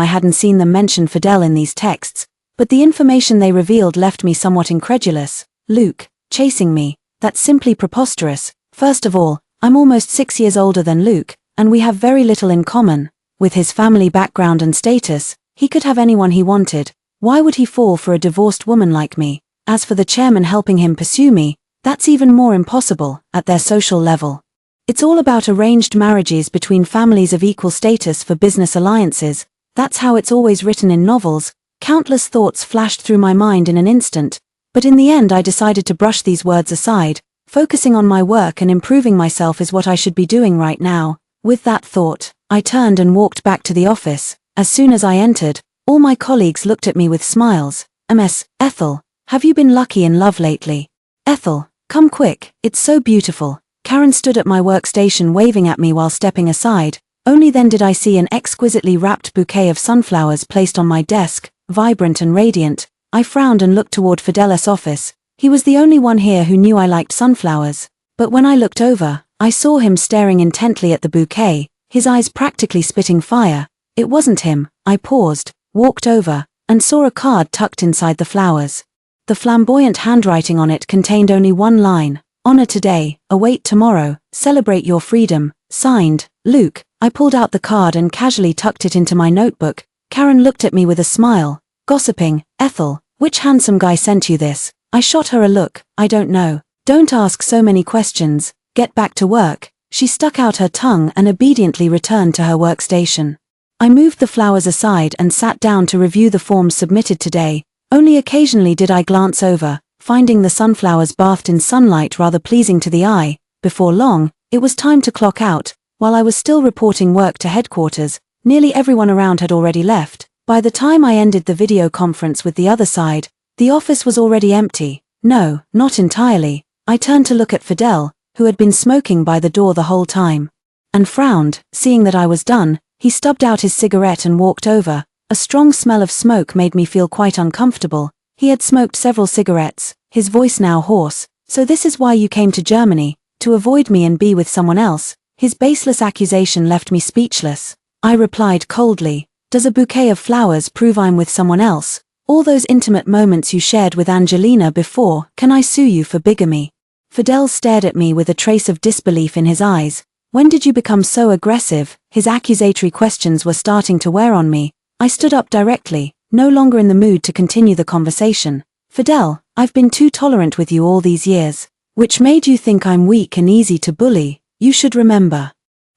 I hadn't seen them mention Fidel in these texts, but the information they revealed left me somewhat incredulous. Luke, chasing me, that's simply preposterous. First of all, I'm almost 6 years older than Luke, and we have very little in common. With his family background and status, he could have anyone he wanted. Why would he fall for a divorced woman like me? As for the chairman helping him pursue me, that's even more impossible, at their social level. It's all about arranged marriages between families of equal status for business alliances. That's how it's always written in novels. Countless thoughts flashed through my mind in an instant, but in the end I decided to brush these words aside. Focusing on my work and improving myself is what I should be doing right now. With that thought, I turned and walked back to the office. As soon as I entered, all my colleagues looked at me with smiles. "Ms. Ethel, have you been lucky in love lately? Ethel, come quick, it's so beautiful." Karen stood at my workstation waving at me while stepping aside. Only then did I see an exquisitely wrapped bouquet of sunflowers placed on my desk, vibrant and radiant. I frowned and looked toward Fidel's office. He was the only one here who knew I liked sunflowers. But when I looked over, I saw him staring intently at the bouquet, his eyes practically spitting fire. It wasn't him. I paused, walked over, and saw a card tucked inside the flowers. The flamboyant handwriting on it contained only one line: "Honor today, await tomorrow, celebrate your freedom." Signed, Luke. I pulled out the card and casually tucked it into my notebook. Karen looked at me with a smile, gossiping. "Ethel, which handsome guy sent you this?" I shot her a look. "I don't know. Don't ask so many questions. Get back to work." She stuck out her tongue and obediently returned to her workstation. I moved the flowers aside and sat down to review the forms submitted today. Only occasionally did I glance over, finding the sunflowers bathed in sunlight rather pleasing to the eye. Before long, it was time to clock out. While I was still reporting work to headquarters, nearly everyone around had already left. By the time I ended the video conference with the other side, the office was already empty. No, not entirely. I turned to look at Fidel, who had been smoking by the door the whole time, and frowned. Seeing that I was done, he stubbed out his cigarette and walked over. A strong smell of smoke made me feel quite uncomfortable. He had smoked several cigarettes, his voice now hoarse. "So this is why you came to Germany, to avoid me and be with someone else?" His baseless accusation left me speechless. I replied coldly, "Does a bouquet of flowers prove I'm with someone else? All those intimate moments you shared with Angelina before, can I sue you for bigamy?" Fidel stared at me with a trace of disbelief in his eyes. "When did you become so aggressive?" His accusatory questions were starting to wear on me. I stood up directly, no longer in the mood to continue the conversation. "Fidel, I've been too tolerant with you all these years. Which made you think I'm weak and easy to bully? You should remember.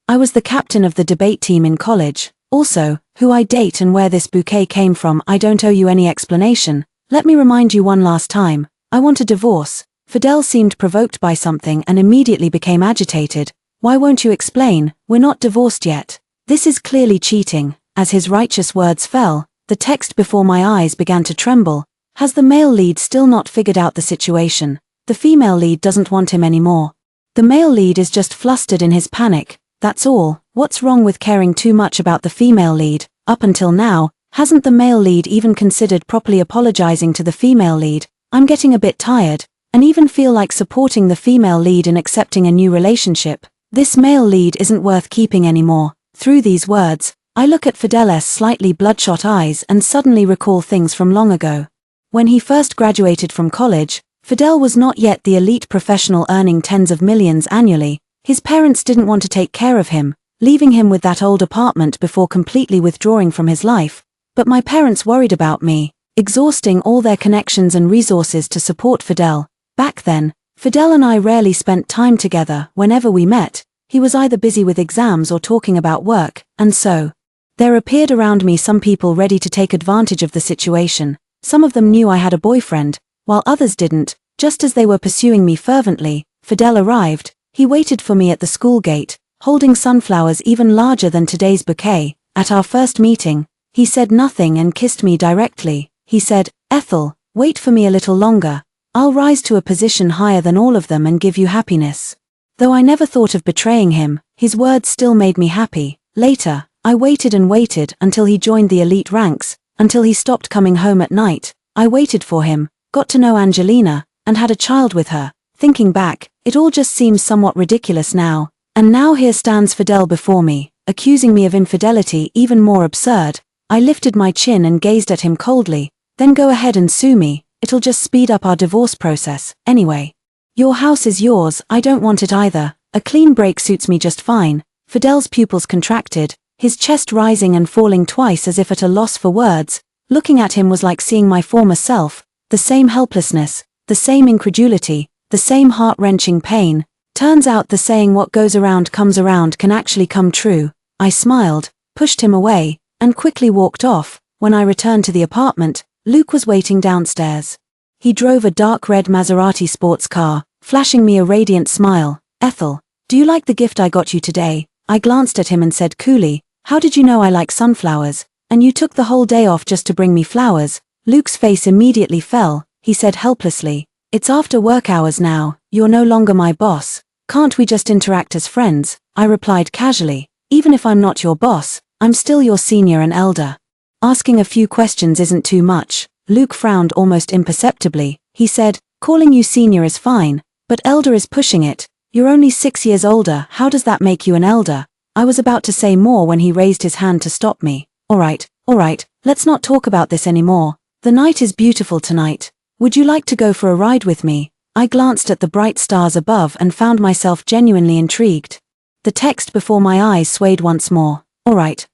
I was the captain of the debate team in college. Also, who I date and where this bouquet came from. I don't owe you any explanation. Let me remind you one last time. I want a divorce." Fidel seemed provoked by something and immediately became agitated. "Why won't you explain? We're not divorced yet." This is clearly cheating. As his righteous words fell, the text before my eyes began to tremble. Has the male lead still not figured out the situation? The female lead doesn't want him anymore. The male lead is just flustered in his panic. That's all. What's wrong with caring too much about the female lead? Up until now, hasn't the male lead even considered properly apologizing to the female lead? I'm getting a bit tired, and even feel like supporting the female lead in accepting a new relationship. This male lead isn't worth keeping anymore. Through these words, I look at Fidel's slightly bloodshot eyes and suddenly recall things from long ago. When he first graduated from college, Fidel was not yet the elite professional earning tens of millions annually. His parents didn't want to take care of him, leaving him with that old apartment before completely withdrawing from his life. But my parents worried about me, exhausting all their connections and resources to support Fidel. Back then, Fidel and I rarely spent time together. Whenever we met, he was either busy with exams or talking about work, and so there appeared around me some people ready to take advantage of the situation. Some of them knew I had a boyfriend, while others didn't. Just as they were pursuing me fervently, Fidel arrived. He waited for me at the school gate, holding sunflowers even larger than today's bouquet. At our first meeting, he said nothing and kissed me directly. He said, "Ethel, Wait for me a little longer. I'll rise to a position higher than all of them and give you happiness. Though I never thought of betraying him, his words still made me happy. Later, I waited and waited until he joined the elite ranks, until he stopped coming home at night. I waited for him, got to know Angelina, and had a child with her. Thinking back, it all just seems somewhat ridiculous now. And now here stands Fidel before me, accusing me of infidelity, even more absurd. I lifted my chin and gazed at him coldly. Then go ahead and sue me, it'll just speed up our divorce process, anyway. Your house is yours, I don't want it either. A clean break suits me just fine. Fidel's pupils contracted, his chest rising and falling twice as if at a loss for words. Looking at him was like seeing my former self, the same helplessness, the same incredulity, the same heart-wrenching pain. Turns out the saying what goes around comes around can actually come true. I smiled, pushed him away, and quickly walked off. When I returned to the apartment, Luke was waiting downstairs. He drove a dark red Maserati sports car, flashing me a radiant smile. Ethel, do you like the gift I got you today? I glanced at him and said coolly, how did you know I like sunflowers? And you took the whole day off just to bring me flowers? Luke's face immediately fell. He said helplessly, it's after work hours now, you're no longer my boss. Can't we just interact as friends? I replied casually, even if I'm not your boss, I'm still your senior and elder. Asking a few questions isn't too much. Luke frowned almost imperceptibly. He said, calling you senior is fine, but elder is pushing it. You're only 6 years older, how does that make you an elder? I was about to say more when he raised his hand to stop me. Alright, let's not talk about this anymore. The night is beautiful tonight. Would you like to go for a ride with me? I glanced at the bright stars above and found myself genuinely intrigued. The text before my eyes swayed once more. Alright,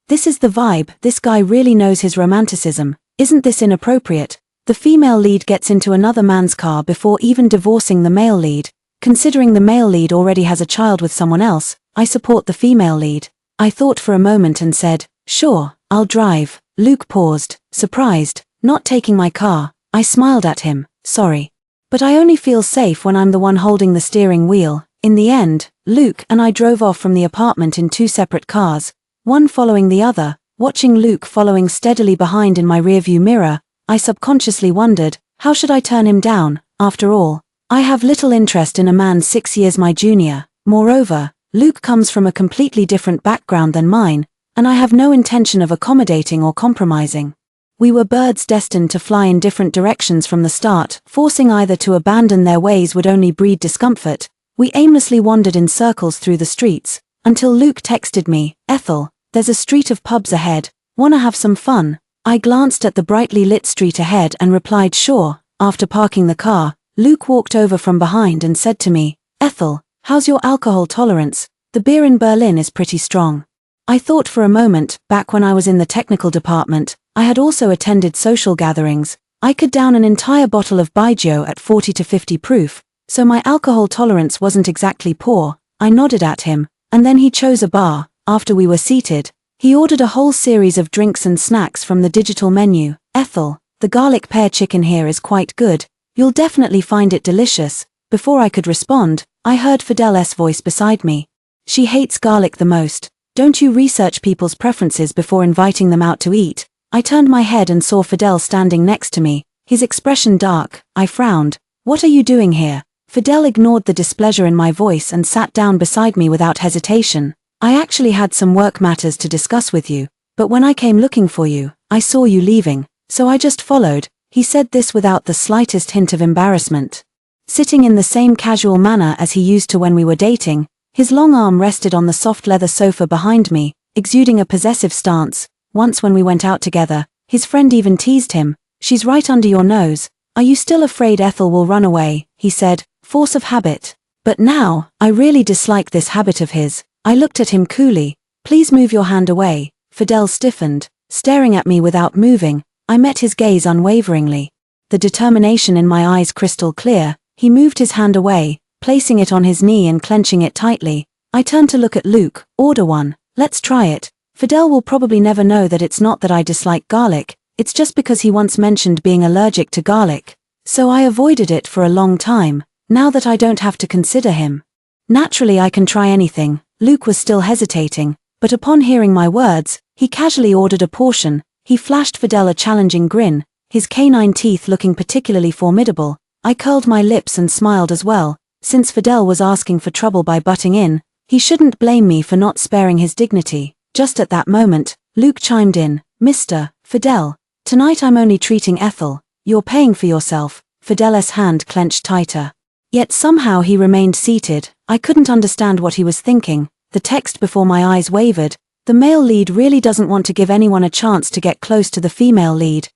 this is the vibe, this guy really knows his romanticism. Isn't this inappropriate? The female lead gets into another man's car before even divorcing the male lead. Considering the male lead already has a child with someone else, I support the female lead. I thought for a moment and said, sure, I'll drive. Luke paused, surprised, not taking my car. I smiled at him, sorry. But I only feel safe when I'm the one holding the steering wheel. In the end, Luke and I drove off from the apartment in 2 separate cars, one following the other. Watching Luke following steadily behind in my rearview mirror, I subconsciously wondered, how should I turn him down? After all, I have little interest in a man 6 years my junior. Moreover, Luke comes from a completely different background than mine, and I have no intention of accommodating or compromising. We were birds destined to fly in different directions from the start. Forcing either to abandon their ways would only breed discomfort. We aimlessly wandered in circles through the streets, until Luke texted me, Ethel, there's a street of pubs ahead, wanna have some fun? I glanced at the brightly lit street ahead and replied sure. After parking the car, Luke walked over from behind and said to me, Ethel, how's your alcohol tolerance? The beer in Berlin is pretty strong. I thought for a moment, back when I was in the technical department, I had also attended social gatherings. I could down an entire bottle of Baijiu at 40 to 50 proof, so my alcohol tolerance wasn't exactly poor. I nodded at him, and then he chose a bar. After we were seated, he ordered a whole series of drinks and snacks from the digital menu. Ethel, the garlic pear chicken here is quite good. You'll definitely find it delicious. Before I could respond, I heard Fidel's voice beside me. She hates garlic the most. Don't you research people's preferences before inviting them out to eat? I turned my head and saw Fidel standing next to me, his expression dark. I frowned. What are you doing here? Fidel ignored the displeasure in my voice and sat down beside me without hesitation. I actually had some work matters to discuss with you, but when I came looking for you, I saw you leaving, so I just followed. He said this without the slightest hint of embarrassment. Sitting in the same casual manner as he used to when we were dating, his long arm rested on the soft leather sofa behind me, exuding a possessive stance. Once when we went out together, his friend even teased him, she's right under your nose. Are you still afraid Ethel will run away? He said, force of habit. But now, I really dislike this habit of his. I looked at him coolly. Please move your hand away. Fidel stiffened, staring at me without moving. I met his gaze unwaveringly. The determination in my eyes crystal clear. He moved his hand away, placing it on his knee and clenching it tightly. I turned to look at Luke. Order one. Let's try it. Fidel will probably never know that it's not that I dislike garlic, it's just because he once mentioned being allergic to garlic. So I avoided it for a long time, now that I don't have to consider him. Naturally I can try anything. Luke was still hesitating, but upon hearing my words, he casually ordered a portion. He flashed Fidel a challenging grin, his canine teeth looking particularly formidable. I curled my lips and smiled as well. Since Fidel was asking for trouble by butting in, he shouldn't blame me for not sparing his dignity. Just at that moment, Luke chimed in. Mr. Fidel, tonight I'm only treating Ethel. You're paying for yourself. Fidel's hand clenched tighter. Yet somehow he remained seated. I couldn't understand what he was thinking. The text before my eyes wavered. The male lead really doesn't want to give anyone a chance to get close to the female lead.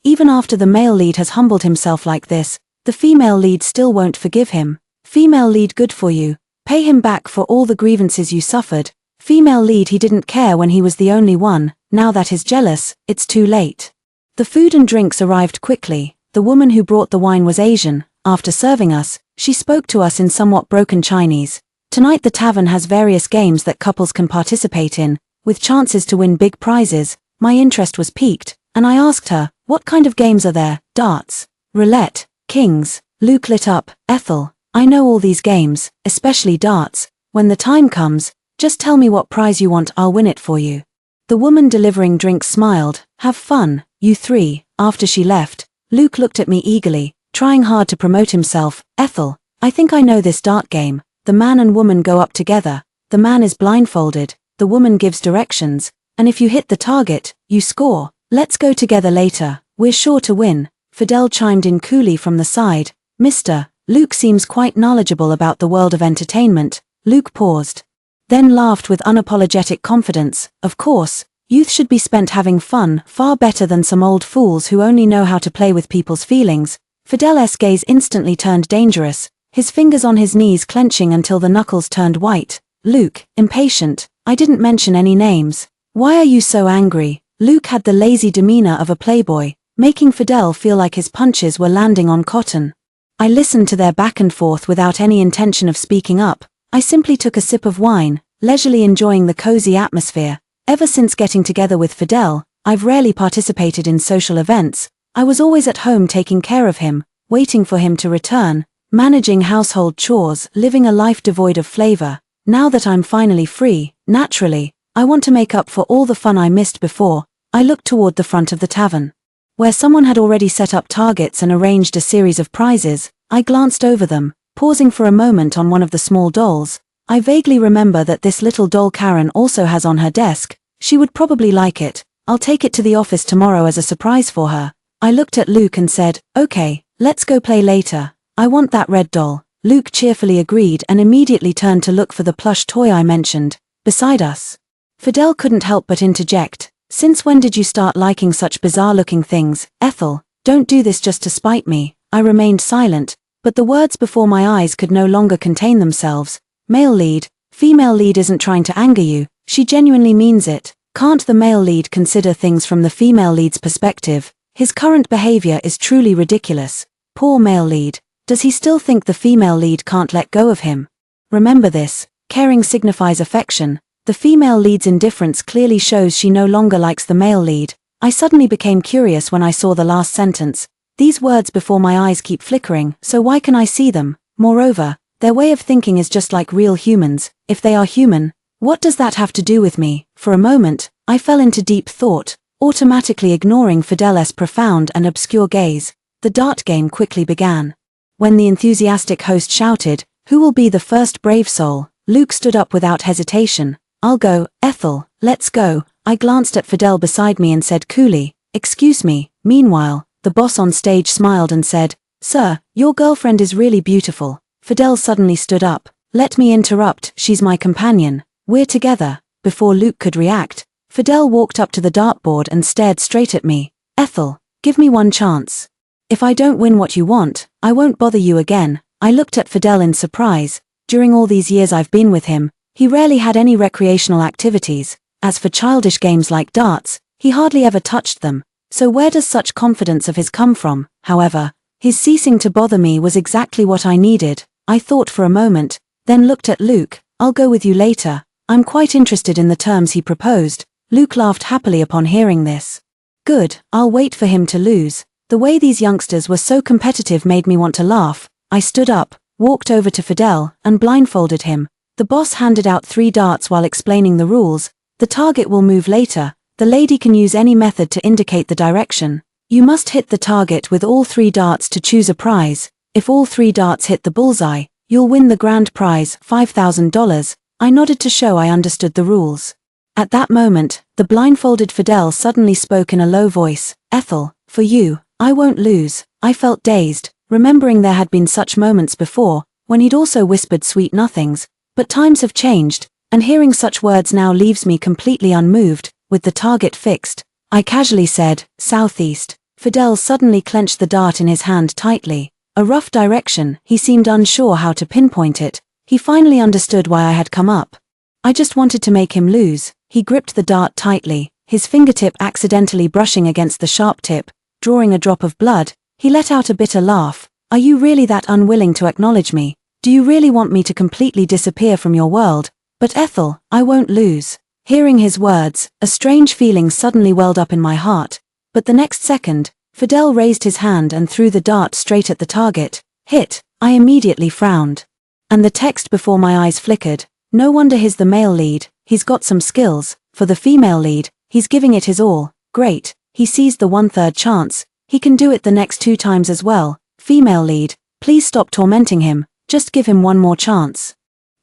Even after the male lead has humbled himself like this, the female lead still won't forgive him. Female lead, good for you. Pay him back for all the grievances you suffered. Female lead, he didn't care when he was the only one. Now that he's jealous, it's too late. The food and drinks arrived quickly. The woman who brought the wine was Asian. After serving us, she spoke to us in somewhat broken Chinese. Tonight the tavern has various games that couples can participate in, with chances to win big prizes. My interest was piqued, and I asked her, what kind of games are there? Darts, roulette, kings. Luke lit up. Ethel, I know all these games, especially darts. When the time comes, just tell me what prize you want, I'll win it for you. The woman delivering drinks smiled. Have fun, you three. After she left, Luke looked at me eagerly, trying hard to promote himself. Ethel, I think I know this dart game. The man and woman go up together. The man is blindfolded, the woman gives directions, and if you hit the target, you score. Let's go together later, we're sure to win. Fidel chimed in coolly from the side. Mr. Luke seems quite knowledgeable about the world of entertainment. Luke paused, then laughed with unapologetic confidence. Of course, youth should be spent having fun, far better than some old fools who only know how to play with people's feelings. Fidel's gaze instantly turned dangerous, his fingers on his knees clenching until the knuckles turned white. Luke, impatient, I didn't mention any names. Why are you so angry? Luke had the lazy demeanor of a playboy, making Fidel feel like his punches were landing on cotton. I listened to their back and forth without any intention of speaking up. I simply took a sip of wine, leisurely enjoying the cozy atmosphere. Ever since getting together with Fidel, I've rarely participated in social events. I was always at home taking care of him, waiting for him to return, managing household chores, living a life devoid of flavor. Now that I'm finally free, naturally, I want to make up for all the fun I missed before. I looked toward the front of the tavern, where someone had already set up targets and arranged a series of prizes. I glanced over them, pausing for a moment on one of the small dolls. I vaguely remember that this little doll Karen also has on her desk. She would probably like it. I'll take it to the office tomorrow as a surprise for her. I looked at Luke and said, okay, let's go play later. I want that red doll. Luke cheerfully agreed and immediately turned to look for the plush toy I mentioned, beside us. Fidel couldn't help but interject. Since when did you start liking such bizarre-looking things? Ethel, don't do this just to spite me. I remained silent, but the words before my eyes could no longer contain themselves. Male lead, female lead isn't trying to anger you, she genuinely means it. Can't the male lead consider things from the female lead's perspective? His current behavior is truly ridiculous. Poor male lead. Does he still think the female lead can't let go of him? Remember this, caring signifies affection. The female lead's indifference clearly shows she no longer likes the male lead. I suddenly became curious when I saw the last sentence. These words before my eyes keep flickering, so why can I see them? Moreover, their way of thinking is just like real humans. If they are human, what does that have to do with me? For a moment, I fell into deep thought, automatically ignoring Fidel's profound and obscure gaze. The dart game quickly began. When the enthusiastic host shouted, "Who will be the first brave soul?" Luke stood up without hesitation. "I'll go, Ethel, let's go." I glanced at Fidel beside me and said coolly, "Excuse me." Meanwhile, the boss on stage smiled and said, "Sir, your girlfriend is really beautiful." Fidel suddenly stood up. "Let me interrupt, she's my companion. We're together." Before Luke could react, Fidel walked up to the dartboard and stared straight at me. "Ethel, give me one chance. If I don't win what you want, I won't bother you again." I looked at Fidel in surprise. During all these years I've been with him, he rarely had any recreational activities. As for childish games like darts, he hardly ever touched them. So where does such confidence of his come from? However, his ceasing to bother me was exactly what I needed. I thought for a moment, then looked at Luke. "I'll go with you later. I'm quite interested in the terms he proposed." Luke laughed happily upon hearing this. "Good, I'll wait for him to lose." The way these youngsters were so competitive made me want to laugh. I stood up, walked over to Fidel, and blindfolded him. The boss handed out 3 darts while explaining the rules. The target will move later. The lady can use any method to indicate the direction. You must hit the target with all 3 darts to choose a prize. If all 3 darts hit the bullseye, you'll win the grand prize, $5,000. I nodded to show I understood the rules. At that moment, the blindfolded Fidel suddenly spoke in a low voice. Ethel, for you, I won't lose. I felt dazed, remembering there had been such moments before, when he'd also whispered sweet nothings, but times have changed, and hearing such words now leaves me completely unmoved. With the target fixed, I casually said, southeast. Fidel suddenly clenched the dart in his hand tightly. A rough direction, he seemed unsure how to pinpoint it. He finally understood why I had come up. I just wanted to make him lose. He gripped the dart tightly, his fingertip accidentally brushing against the sharp tip, drawing a drop of blood. He let out a bitter laugh. Are you really that unwilling to acknowledge me? Do you really want me to completely disappear from your world? But Ethel, I won't lose. Hearing his words, a strange feeling suddenly welled up in my heart. But the next second, Fidel raised his hand and threw the dart straight at the target. Hit. I immediately frowned. And the text before my eyes flickered. No wonder he's the male lead. He's got some skills. For the female lead, he's giving it his all. Great. He seized the 1/3 chance. He can do it the next 2 times as well. Female lead, please stop tormenting him. Just give him one more chance.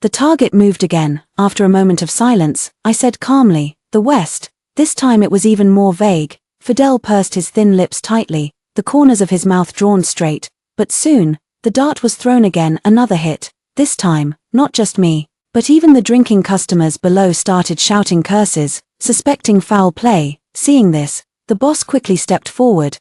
The target moved again. After a moment of silence, I said calmly, the west. This time it was even more vague. Fidel pursed his thin lips tightly, the corners of his mouth drawn straight. But soon, the dart was thrown again, another hit. This time, not just me, but even the drinking customers below started shouting curses, suspecting foul play. Seeing this, the boss quickly stepped forward.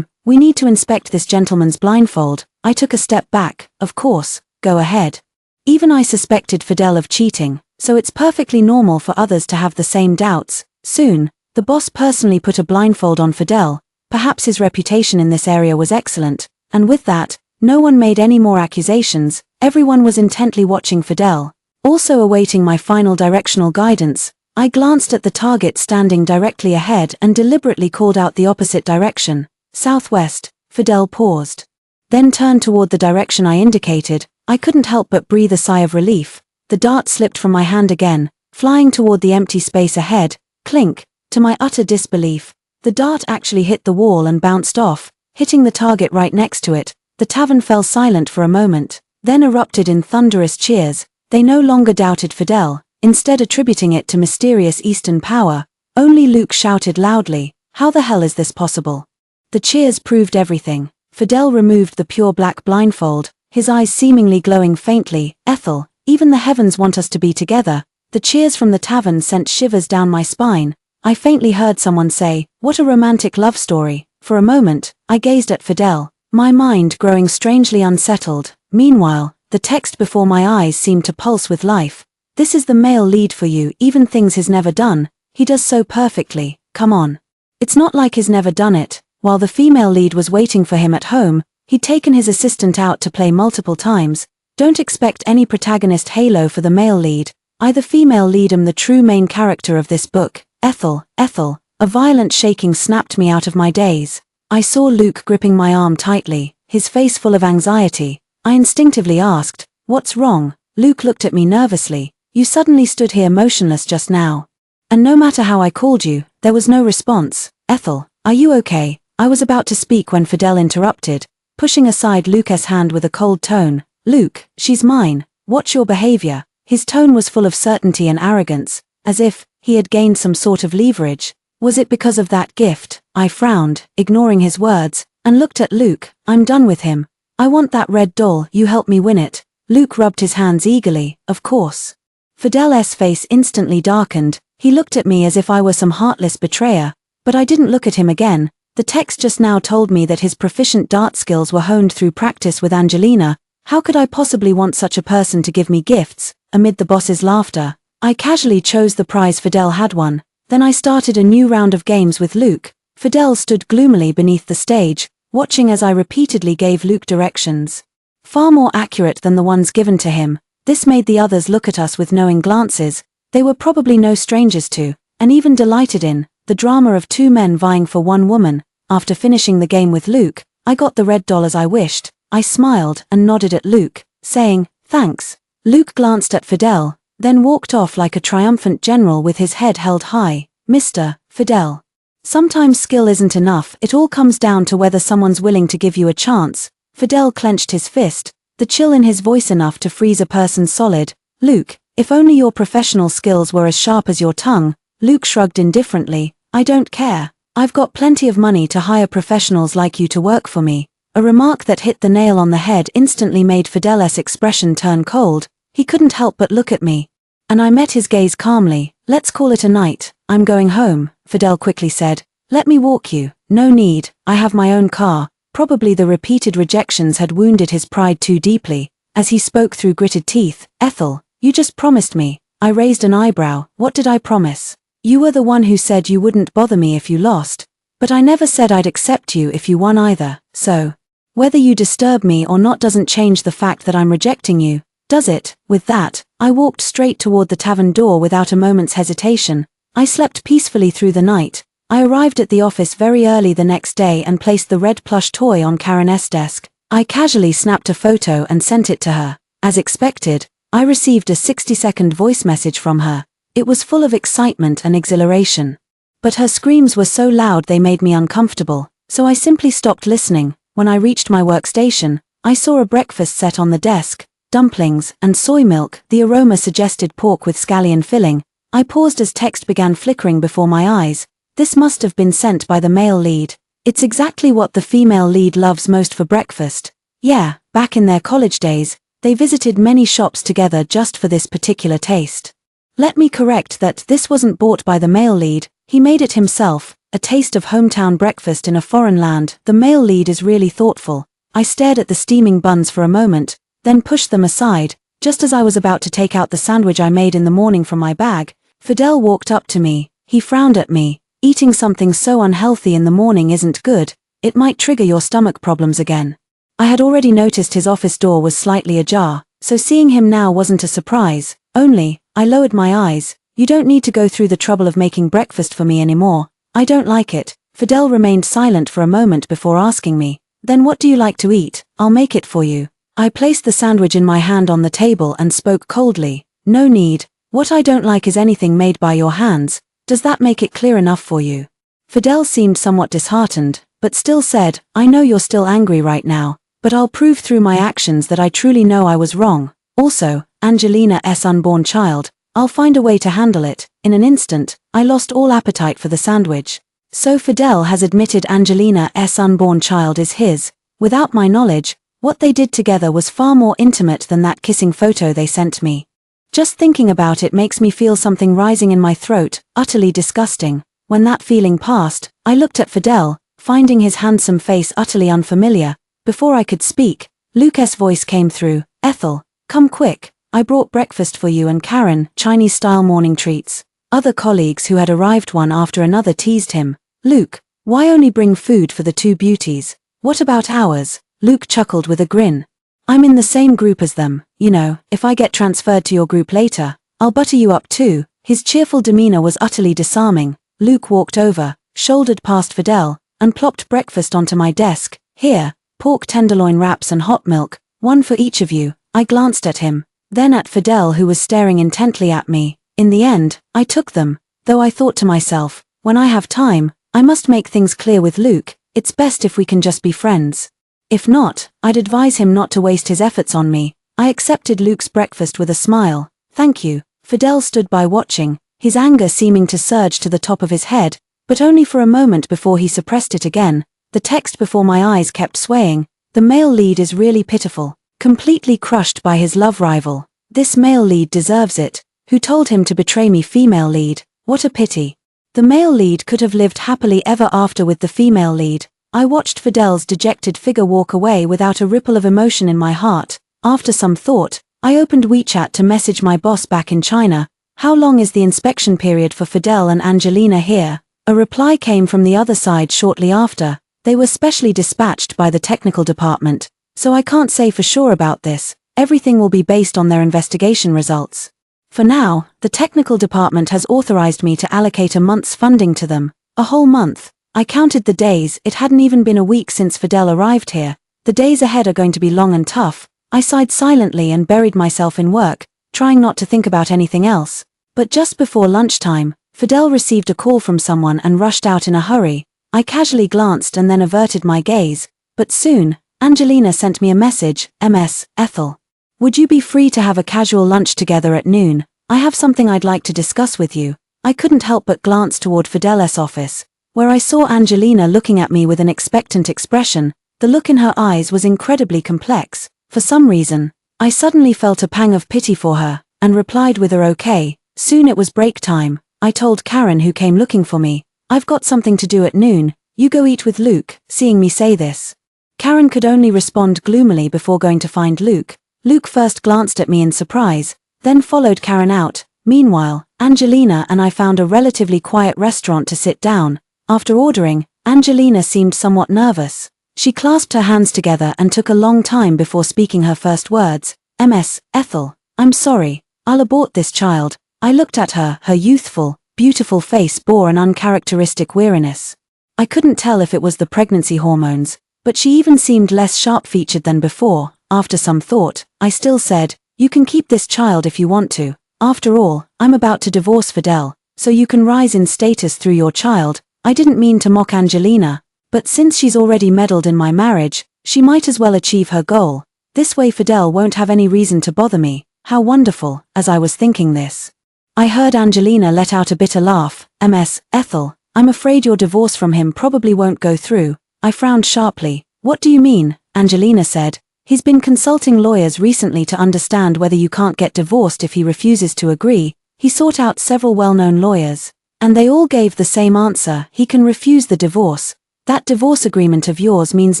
We need to inspect this gentleman's blindfold. I took a step back. Of course, go ahead. Even I suspected Fidel of cheating, so it's perfectly normal for others to have the same doubts. Soon, the boss personally put a blindfold on Fidel. Perhaps his reputation in this area was excellent, and with that, no one made any more accusations. Everyone was intently watching Fidel, also awaiting my final directional guidance. I glanced at the target standing directly ahead and deliberately called out the opposite direction. Southwest. Fidel paused. Then turned toward the direction I indicated. I couldn't help but breathe a sigh of relief. The dart slipped from my hand again, flying toward the empty space ahead. Clink. To my utter disbelief, the dart actually hit the wall and bounced off, hitting the target right next to it. The tavern fell silent for a moment, then erupted in thunderous cheers. They no longer doubted Fidel, instead attributing it to mysterious Eastern power. Only Luke shouted loudly, "How the hell is this possible?" The cheers proved everything. Fidel removed the pure black blindfold, his eyes seemingly glowing faintly. Ethel, even the heavens want us to be together. The cheers from the tavern sent shivers down my spine. I faintly heard someone say, what a romantic love story. For a moment, I gazed at Fidel, my mind growing strangely unsettled. Meanwhile, the text before my eyes seemed to pulse with life. This is the male lead for you, even things he's never done. He does so perfectly, come on. It's not like he's never done it. While the female lead was waiting for him at home, he'd taken his assistant out to play multiple times. Don't expect any protagonist halo for the male lead. I the female lead am the true main character of this book. Ethel, Ethel. A violent shaking snapped me out of my daze. I saw Luke gripping my arm tightly, his face full of anxiety. I instinctively asked, what's wrong? Luke looked at me nervously. You suddenly stood here motionless just now. And no matter how I called you, there was no response. Ethel, are you okay? I was about to speak when Fidel interrupted, pushing aside Luke's hand with a cold tone. Luke, she's mine. Watch your behavior. His tone was full of certainty and arrogance, as if he had gained some sort of leverage. Was it because of that gift? I frowned, ignoring his words, and looked at Luke. I'm done with him. I want that red doll, you help me win it. Luke rubbed his hands eagerly, of course. Fidel's face instantly darkened. He looked at me as if I were some heartless betrayer, but I didn't look at him again. The text just now told me that his proficient dart skills were honed through practice with Angelina. How could I possibly want such a person to give me gifts? Amid the boss's laughter, I casually chose the prize Fidel had won. Then I started a new round of games with Luke. Fidel stood gloomily beneath the stage, watching as I repeatedly gave Luke directions. Far more accurate than the ones given to him. This made the others look at us with knowing glances. They were probably no strangers to, and even delighted in, the drama of 2 men vying for 1 woman. After finishing the game with Luke, I got the red doll as I wished. I smiled and nodded at Luke, saying, thanks. Luke glanced at Fidel, then walked off like a triumphant general with his head held high. Mr. Fidel. Sometimes skill isn't enough, it all comes down to whether someone's willing to give you a chance. Fidel clenched his fist, the chill in his voice enough to freeze a person solid. Luke, if only your professional skills were as sharp as your tongue. Luke shrugged indifferently. I don't care. I've got plenty of money to hire professionals like you to work for me. A remark that hit the nail on the head instantly made Fidel's expression turn cold. He couldn't help but look at me. And I met his gaze calmly. Let's call it a night. I'm going home, Fidel quickly said. Let me walk you. No need, I have my own car. Probably the repeated rejections had wounded his pride too deeply. As he spoke through gritted teeth, Ethel, you just promised me. I raised an eyebrow. What did I promise? You were the one who said you wouldn't bother me if you lost. But I never said I'd accept you if you won either, so. Whether you disturb me or not doesn't change the fact that I'm rejecting you, does it? With that, I walked straight toward the tavern door without a moment's hesitation. I slept peacefully through the night. I arrived at the office very early the next day and placed the red plush toy on Karen's desk. I casually snapped a photo and sent it to her. As expected, I received a 60-second voice message from her. It was full of excitement and exhilaration. But her screams were so loud they made me uncomfortable, so I simply stopped listening. When I reached my workstation, I saw a breakfast set on the desk, dumplings and soy milk. The aroma suggested pork with scallion filling. I paused as text began flickering before my eyes. This must have been sent by the male lead. It's exactly what the female lead loves most for breakfast. Yeah, back in their college days, they visited many shops together just for this particular taste. Let me correct that this wasn't bought by the male lead, he made it himself. A taste of hometown breakfast in a foreign land. The male lead is really thoughtful. I stared at the steaming buns for a moment, then pushed them aside. Just as I was about to take out the sandwich I made in the morning from my bag, Fidel walked up to me. He frowned at me. Eating something so unhealthy in the morning isn't good. It might trigger your stomach problems again. I had already noticed his office door was slightly ajar, so seeing him now wasn't a surprise. Only, I lowered my eyes. You don't need to go through the trouble of making breakfast for me anymore. I don't like it. Fidel remained silent for a moment before asking me, then what do you like to eat? I'll make it for you. I placed the sandwich in my hand on the table and spoke coldly. No need. What I don't like is anything made by your hands. Does that make it clear enough for you? Fidel seemed somewhat disheartened, but still said, I know you're still angry right now, but I'll prove through my actions that I truly know I was wrong. Also, Angelina's unborn child, I'll find a way to handle it. In an instant, I lost all appetite for the sandwich. So Fidel has admitted Angelina's unborn child is his. Without my knowledge, what they did together was far more intimate than that kissing photo they sent me. Just thinking about it makes me feel something rising in my throat, utterly disgusting. When that feeling passed, I looked at Fidel, finding his handsome face utterly unfamiliar. Before I could speak, Luke's voice came through. Ethel, come quick. I brought breakfast for you and Karen, Chinese-style morning treats. Other colleagues who had arrived one after another teased him. Luke, why only bring food for the two beauties? What about ours? Luke chuckled with a grin. I'm in the same group as them, you know, if I get transferred to your group later, I'll butter you up too. His cheerful demeanor was utterly disarming. Luke walked over, shouldered past Fidel, and plopped breakfast onto my desk. Here, pork tenderloin wraps and hot milk, one for each of you. I glanced at him, then at Fidel who was staring intently at me. In the end, I took them, though I thought to myself, when I have time, I must make things clear with Luke. It's best if we can just be friends. If not, I'd advise him not to waste his efforts on me. I accepted Luke's breakfast with a smile. Thank you. Fidel stood by watching, his anger seeming to surge to the top of his head, but only for a moment before he suppressed it again. The text before my eyes kept swaying. The male lead is really pitiful, completely crushed by his love rival. This male lead deserves it. Who told him to betray me? Female lead. What a pity. The male lead could have lived happily ever after with the female lead. I watched Fidel's dejected figure walk away without a ripple of emotion in my heart. After some thought, I opened WeChat to message my boss back in China. How long is the inspection period for Fidel and Angelina here? A reply came from the other side shortly after. They were specially dispatched by the technical department, so I can't say for sure about this. Everything will be based on their investigation results. For now, the technical department has authorized me to allocate a month's funding to them. A whole month. I counted the days. It hadn't even been a week since Fidel arrived here. The days ahead are going to be long and tough. I sighed silently and buried myself in work, trying not to think about anything else. But just before lunchtime, Fidel received a call from someone and rushed out in a hurry. I casually glanced and then averted my gaze, but soon, Angelina sent me a message, MS, Ethel. Would you be free to have a casual lunch together at noon? I have something I'd like to discuss with you. I couldn't help but glance toward Fidel's office, where I saw Angelina looking at me with an expectant expression. The look in her eyes was incredibly complex. For some reason, I suddenly felt a pang of pity for her, and replied with her okay. Soon it was break time. I told Karen, who came looking for me, I've got something to do at noon, you go eat with Luke. Seeing me say this, Karen could only respond gloomily before going to find Luke. Luke first glanced at me in surprise, then followed Karen out. Meanwhile, Angelina and I found a relatively quiet restaurant to sit down. After ordering, Angelina seemed somewhat nervous. She clasped her hands together and took a long time before speaking her first words. MS, Ethel, I'm sorry, I'll abort this child. I looked at her. Her youthful, beautiful face bore an uncharacteristic weariness. I couldn't tell if it was the pregnancy hormones, but she even seemed less sharp-featured than before. After some thought, I still said, you can keep this child if you want to. After all, I'm about to divorce Fidel, so you can rise in status through your child. I didn't mean to mock Angelina, but since she's already meddled in my marriage, she might as well achieve her goal. This way Fidel won't have any reason to bother me. How wonderful. As I was thinking this, I heard Angelina let out a bitter laugh. MS, Ethel, I'm afraid your divorce from him probably won't go through. I frowned sharply. What do you mean? Angelina said. He's been consulting lawyers recently to understand whether you can't get divorced if he refuses to agree. He sought out several well-known lawyers, and they all gave the same answer. He can refuse the divorce. That divorce agreement of yours means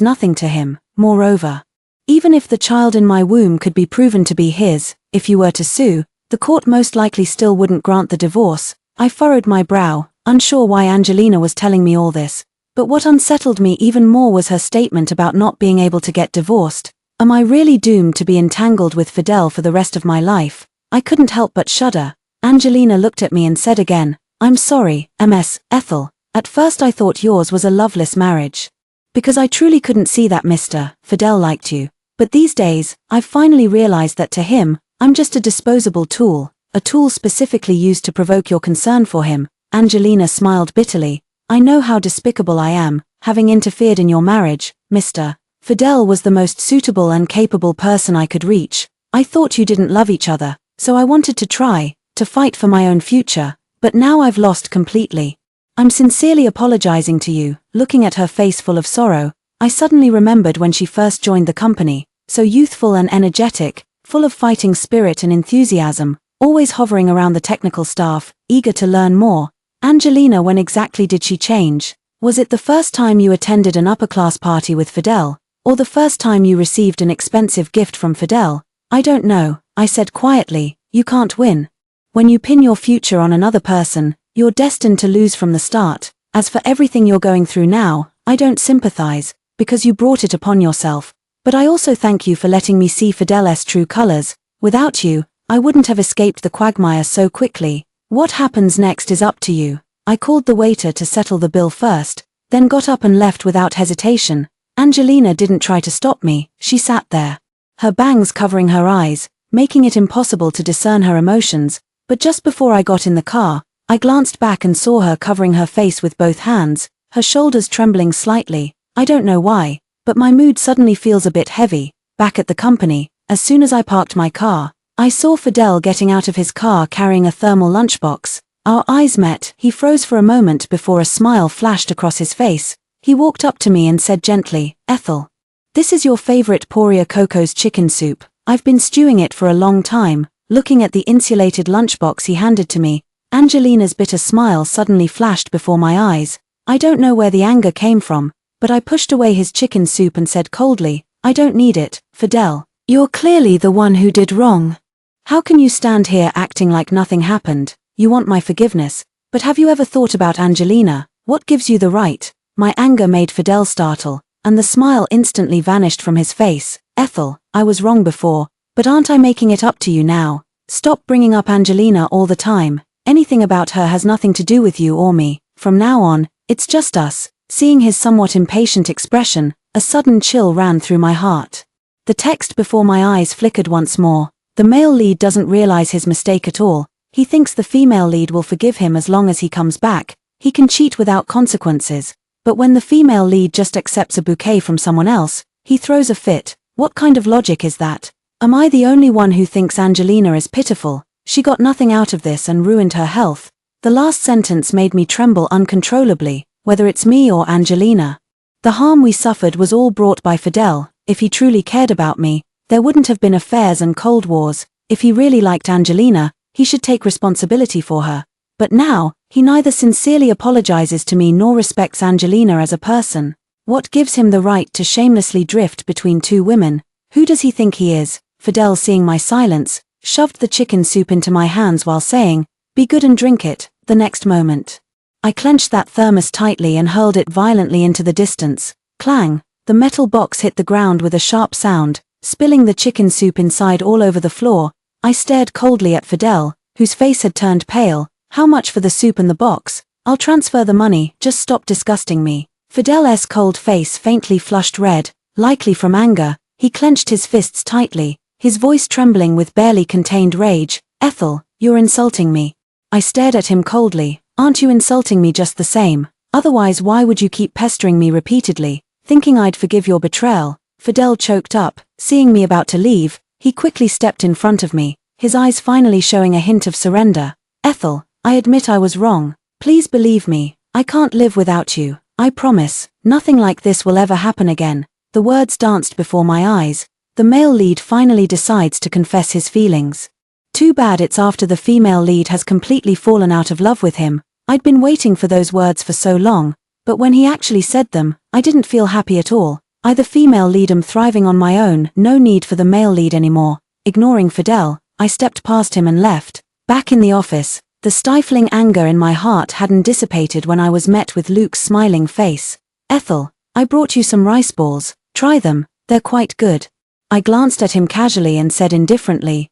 nothing to him. Moreover, even if the child in my womb could be proven to be his, if you were to sue, the court most likely still wouldn't grant the divorce. I furrowed my brow, unsure why Angelina was telling me all this, but what unsettled me even more was her statement about not being able to get divorced. Am I really doomed to be entangled with Fidel for the rest of my life? I couldn't help but shudder. Angelina looked at me and said again, I'm sorry, MS, Ethel. At first I thought yours was a loveless marriage, because I truly couldn't see that Mr. Fidel liked you. But these days, I've finally realized that to him, I'm just a disposable tool, a tool specifically used to provoke your concern for him. Angelina smiled bitterly. I know how despicable I am, having interfered in your marriage, Mr. Fidel was the most suitable and capable person I could reach. I thought you didn't love each other, so I wanted to try, to fight for my own future, but now I've lost completely. I'm sincerely apologizing to you. Looking at her face full of sorrow, I suddenly remembered when she first joined the company, so youthful and energetic, full of fighting spirit and enthusiasm, always hovering around the technical staff, eager to learn more. Angelina, when exactly did she change? Was it the first time you attended an upper-class party with Fidel, or the first time you received an expensive gift from Fidel? I don't know, I said quietly. You can't win. When you pin your future on another person, you're destined to lose from the start. As for everything you're going through now, I don't sympathize, because you brought it upon yourself. But I also thank you for letting me see Fidel's true colors. Without you, I wouldn't have escaped the quagmire so quickly. What happens next is up to you. I called the waiter to settle the bill first, then got up and left without hesitation. Angelina didn't try to stop me. She sat there, her bangs covering her eyes, making it impossible to discern her emotions. But just before I got in the car, I glanced back and saw her covering her face with both hands, her shoulders trembling slightly. I don't know why, but my mood suddenly feels a bit heavy. Back at the company, as soon as I parked my car, I saw Fidel getting out of his car carrying a thermal lunchbox. Our eyes met. He froze for a moment before a smile flashed across his face. He walked up to me and said gently, Ethel, this is your favorite Poria Coco's chicken soup. I've been stewing it for a long time. Looking at the insulated lunchbox he handed to me, Angelina's bitter smile suddenly flashed before my eyes. I don't know where the anger came from, but I pushed away his chicken soup and said coldly, I don't need it, Fidel. You're clearly the one who did wrong. How can you stand here acting like nothing happened? You want my forgiveness, but have you ever thought about Angelina? What gives you the right? My anger made Fidel startle, and the smile instantly vanished from his face. Ethel, I was wrong before, but aren't I making it up to you now? Stop bringing up Angelina all the time. Anything about her has nothing to do with you or me. From now on, it's just us. Seeing his somewhat impatient expression, a sudden chill ran through my heart. The text before my eyes flickered once more. The male lead doesn't realize his mistake at all. He thinks the female lead will forgive him as long as he comes back. He can cheat without consequences. But when the female lead just accepts a bouquet from someone else, he throws a fit. What kind of logic is that? Am I the only one who thinks Angelina is pitiful? She got nothing out of this and ruined her health. The last sentence made me tremble uncontrollably, whether it's me or Angelina. The harm we suffered was all brought by Fidel. If he truly cared about me, there wouldn't have been affairs and cold wars. If he really liked Angelina, he should take responsibility for her. But now, he neither sincerely apologizes to me nor respects Angelina as a person. What gives him the right to shamelessly drift between two women? Who does he think he is? Fidel, seeing my silence, shoved the chicken soup into my hands while saying, "Be good and drink it." The next moment, I clenched that thermos tightly and hurled it violently into the distance. Clang! The metal box hit the ground with a sharp sound, spilling the chicken soup inside all over the floor. I stared coldly at Fidel, whose face had turned pale. "How much for the soup and the box?" "I'll transfer the money, just stop disgusting me." Fidel's cold face faintly flushed red, likely from anger. He clenched his fists tightly, his voice trembling with barely contained rage. "Ethel, you're insulting me." I stared at him coldly. "Aren't you insulting me just the same? Otherwise why would you keep pestering me repeatedly, thinking I'd forgive your betrayal?" Fidel choked up. Seeing me about to leave, he quickly stepped in front of me, his eyes finally showing a hint of surrender. "Ethel, I admit I was wrong. Please believe me, I can't live without you. I promise, nothing like this will ever happen again." The words danced before my eyes. The male lead finally decides to confess his feelings. Too bad it's after the female lead has completely fallen out of love with him. I'd been waiting for those words for so long, but when he actually said them, I didn't feel happy at all. I the female lead am thriving on my own, no need for the male lead anymore. Ignoring Fidel, I stepped past him and left. Back in the office, the stifling anger in my heart hadn't dissipated when I was met with Luke's smiling face. "Ethel, I brought you some rice balls. Try them, they're quite good." I glanced at him casually and said indifferently,